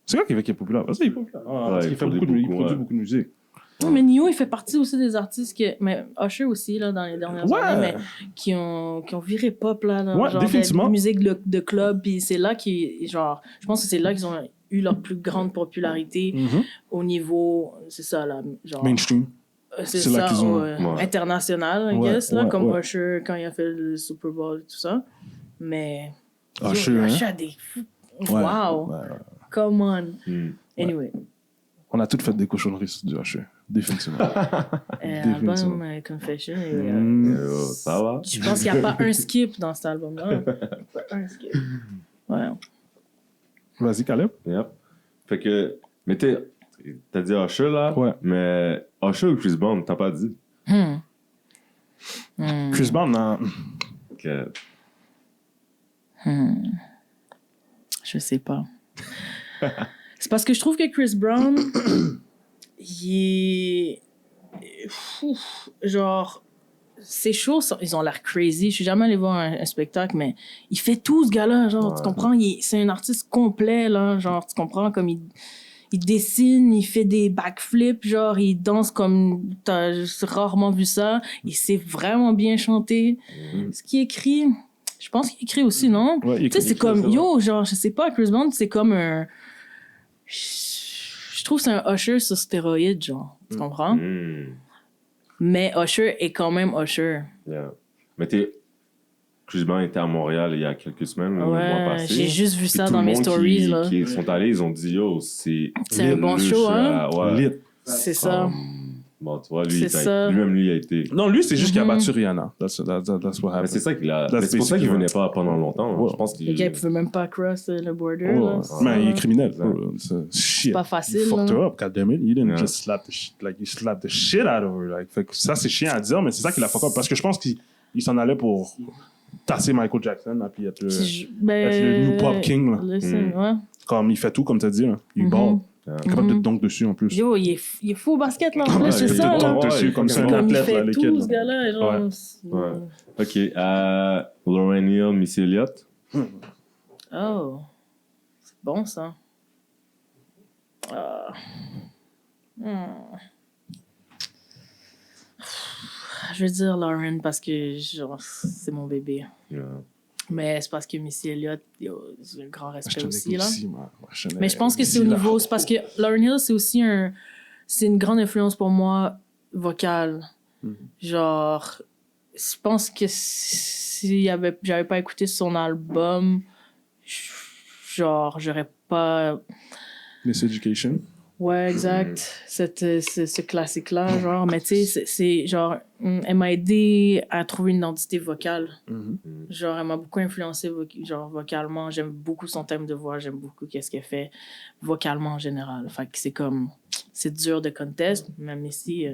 C'est quoi qui fait qu'il est populaire? Parce qu'il est populaire. Parce il qu'il fait produit il beaucoup, produit ouais. beaucoup de musique. Non, mais Neo, il fait partie aussi des artistes que. Mais Usher aussi, là, dans les dernières Ouais. années, mais qui ont viré pop, là. Dans, Ouais, genre, définitivement. de musique de club. Puis c'est là genre, je pense que c'est là qu'ils ont eu leur plus grande popularité au niveau. C'est ça, là. Genre, Mainstream. c'est là ça, qu'ils ont- Ouais. international, I Ouais, guess, là, ouais, comme ouais. Usher quand il a fait le Super Bowl et tout ça. Mais. Usher, yo, hein? Usher a des fous. Ouais, Wow. ouais. Come on. Hmm. Anyway. On a toutes fait des cochonneries sur du Usher. Définitivement. Album Confession. Ça va? Je pense qu'il n'y a pas un skip dans cet album-là. Pas un skip. Ouais. Vas-y, Caleb. Yep. Fait que, mais t'as dit Usher là, Ouais. mais Usher ou Chris Brown, t'as pas dit. Chris Brown, non. Que- Je sais pas. C'est parce que je trouve que Chris Brown, il est. Genre, ses shows, ils ont l'air crazy. Je suis jamais allé voir un spectacle, mais il fait tout, ce gars-là. Genre, tu comprends? C'est un artiste complet, là. Genre, tu comprends? Comme il dessine, il fait des backflips, genre, il danse comme t'as rarement vu ça. Il sait vraiment bien chanter. Ce qu'il écrit, je pense qu'il écrit aussi, non? Ouais, il Tu sais, c'est écrit, comme, ça, yo, genre, je sais pas, Chris Brown, c'est comme un. Je trouve que c'est un Usher sur stéroïde, genre. Tu comprends? Hmm. Mais Usher est quand même Usher. Yeah. Mais Chris Brown était à Montréal il y a quelques semaines, le mois Ouais, passé. j'ai juste vu Puis ça tout dans le mes monde stories, là. qui sont allés, ils ont dit, yo, c'est C'est un bon show, hein? Ouais. Lit. C'est ça. Bon, tu vois, lui, C'est ça. lui-même, lui, a été. Non, lui, c'est juste qu'il a battu Rihanna. That's what Mais happened. c'est ça qu'il a. That's Mais c'est pour ça qu'il basically venait pas pendant longtemps. Ouais. Je pense Le qu'il. gars, il pouvait même pas cross le border, Oh, là. man, il est criminel. Ouais. bro. Shit. pas facile, You fucked là. her up, goddammit. You didn't Yeah. just slap the shit. Like, you slapped the shit out of her. Like, fait que ça, c'est chiant à dire, mais c'est ça qu'il a fuck up. Parce que je pense qu'il s'en allait pour tasser Michael Jackson, et puis être le new pop king, là. Listen, ouais. Comme il fait tout, comme tu as dit. Là. Il ball. Il est capable de dunk dessus en plus. Yo, il est fou au basket, là, en Ouais, plus, c'est il ça, te là. dunk dessus comme c'est un Comme il athlète, là, fait les tout, kids. ce gars-là, genre. Ouais. Ok. Lauryn Hill, Missy Elliott. Oh. C'est bon, ça. Ah. Je veux dire Lauren parce que genre, c'est mon bébé. Yeah. Mais c'est parce que Missy Elliott, j'ai un grand respect Je te aussi, là. négocie, moi. Mais je pense que c'est au niveau... C'est parce que Lauryn Hill, c'est aussi c'est une grande influence pour moi vocale. Genre, je pense que si j'avais pas écouté son album, genre, j'aurais pas... Miss Education. Ouais, exact. Ce classique-là, genre. Mais tu sais, c'est genre... Elle m'a aidé à trouver une identité vocale. Genre, elle m'a beaucoup influencé genre, vocalement. J'aime beaucoup son thème de voix. J'aime beaucoup qu'est-ce qu'elle fait vocalement en général. Fait que c'est comme... C'est dur de contest, même ici,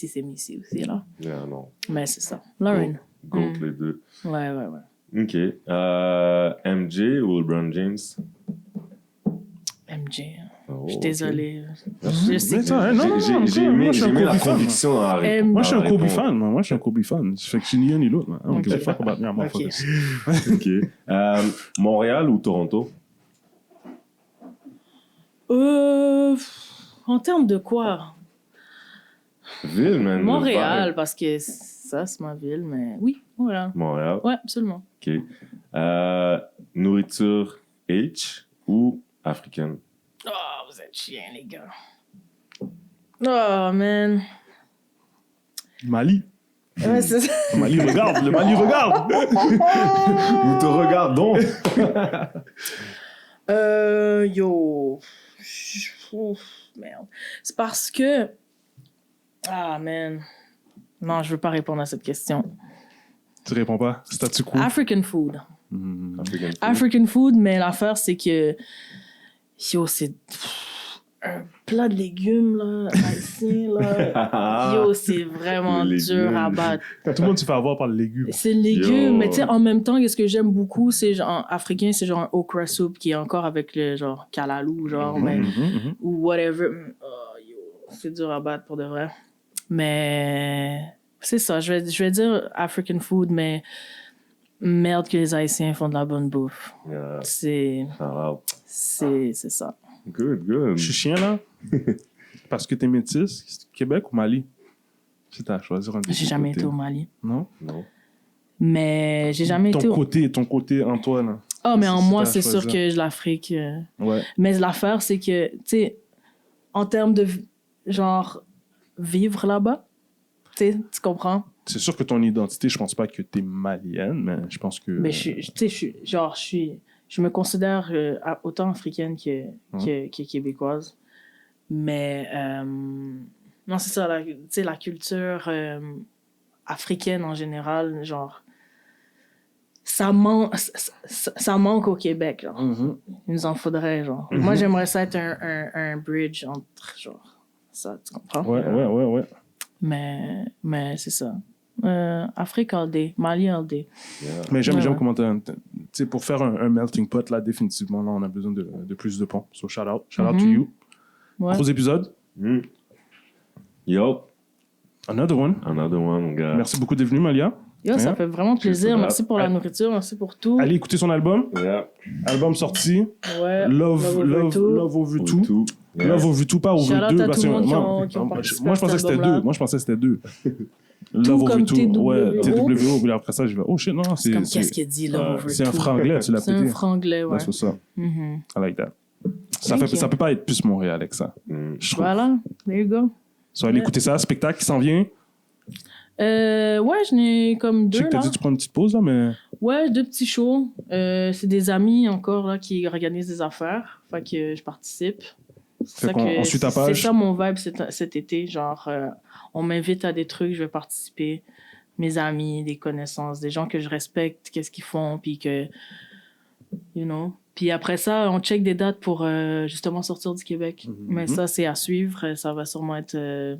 c'est Missy aussi, là. Yeah, non. Mais c'est ça. Lauren. Goat, les deux. Ouais. Ok. MJ ou LeBron James? MJ. Oh, Je suis ok. désolée. Je sais Mais que... ça, non, J'ai aimé la Kobe fan. conviction dans la réponse. Moi, je suis un dans la Kobe réponse. fan. Moi, je suis un Kobe fan. Fait que je suis ni un ni l'autre. Man. I don't give a fuck about me. I'm all Ok. focused. Ok. Montréal ou Toronto? En termes de quoi? Ville, man. Montréal, le parce que ça, c'est ma ville, mais oui, Montréal. vibe. Montréal. Ouais, absolument. Ok. Nourriture H ou africaine? Oh, vous êtes chiens, les gars. Oh, man. Mali. Ouais, c'est ça. Le Mali regarde. Nous te regardons. Yo. Ouf, merde. C'est parce que... Ah, man. Non, je veux pas répondre à cette question. Tu réponds pas? Statu quo? African food. African food. African food, mais l'affaire, c'est que... Yo, c'est... un plat de légumes, là, haïtien, là. Yo, c'est vraiment Les dur à légumes. battre. Tout le monde se fait avoir par le légume. C'est le légume, Yo. mais tu sais, en même temps, ce que j'aime beaucoup, c'est genre, africain, c'est genre un okra soup qui est encore avec le genre kalalou, genre, mais, ou whatever. Oh, yo, c'est dur à battre pour de vrai. Mais c'est ça, je vais dire African food, mais merde que les Haïtiens font de la bonne bouffe. Yeah. C'est ça. Good, good. Je suis chien, là. Parce que t'es métisse. Québec ou Mali? Si t'as à choisir un des J'ai deux jamais côtés. été au Mali. Non? Non. Mais j'ai jamais été au... Ton côté, Antoine. Ah, mais en Si moi, t'as à c'est sûr choisir. que l'Afrique... Ouais. Mais l'affaire, c'est que, tu sais, en termes de, genre, vivre là-bas, tu comprends? C'est sûr que ton identité, je pense pas que t'es malienne, mais je pense que... Mais je me considère autant africaine que québécoise. Mais, non, c'est ça, tu sais, la culture africaine en général, genre, ça manque au Québec, genre. Mhm. Il nous en faudrait, genre. Moi, j'aimerais ça être un bridge entre, genre, ça, tu comprends? Ouais. Mais c'est ça. Afrique all day, Mali all day. Mais j'aime Ouais. comment tu sais, pour faire un melting pot, là, définitivement, là, on a besoin de plus de ponts. So, shout out to you. Ouais. Gros épisode. Yo, Another one. another one, gars. Merci beaucoup d'être venu, Malia. Yo, ça Ouais. fait vraiment plaisir. ça. Merci pour la nourriture, merci pour tout. Allez écouter son album. Yeah. Album sorti. Ouais. Love over tout. Yeah. Love over tout, pas over Shout out deux. à parce tout le que monde moi, qui ont participé moi, à je pensais que cet c'était album-là. deux. Moi, je pensais que c'était deux. Love over comme tout. TWO. Ouais, TWO. Puis après ça, je vais, oh shit, non, C'est comme qu'est-ce qu'il dit là, over c'est un tout? franglais, tu l'as C'est un pété. franglais, ouais. That's what's up. Mhm. I like that. Thank you. Ça peut pas être plus Montréal avec ça. Je trouve. Voilà, there you go. So, allez écouter ça, spectacle qui s'en vient. Ouais, je n'ai comme Je sais deux, que t'as là. dit que tu prends une petite pause, là, mais. Ouais, 2 petits shows. C'est des amis encore là, qui organisent des affaires. Fait que je participe. Fait qu'on suit ta page. C'est ça mon vibe cet été. Genre, on m'invite à des trucs, je vais participer. Mes amis, des connaissances, des gens que je respecte, qu'est-ce qu'ils font, puis que, you know. Puis après ça, on check des dates pour justement sortir du Québec. Mais ça, c'est à suivre. Ça va sûrement être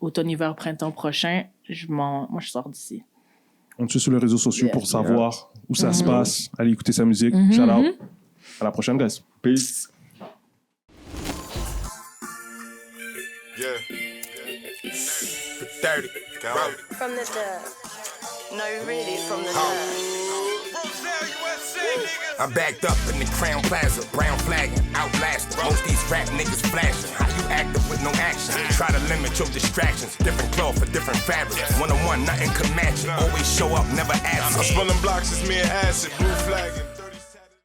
automne, hiver, printemps prochain. Moi, je sors d'ici. On te suit sur les réseaux sociaux Yeah. pour savoir où ça se passe. Allez écouter sa musique. Shout out. À la prochaine, guys. Peace. Yeah. 30. From the dirt. No, really, from the dirt. I'm backed up in the Crown Plaza, brown flagging, outlasting. Most these rap niggas flashing. How you active with no action? Try to limit your distractions. Different cloth for different fabrics. One-on-one, nothing can match it. Always show up, never absent. I'm spilling blocks, it's me and acid, blue flagging.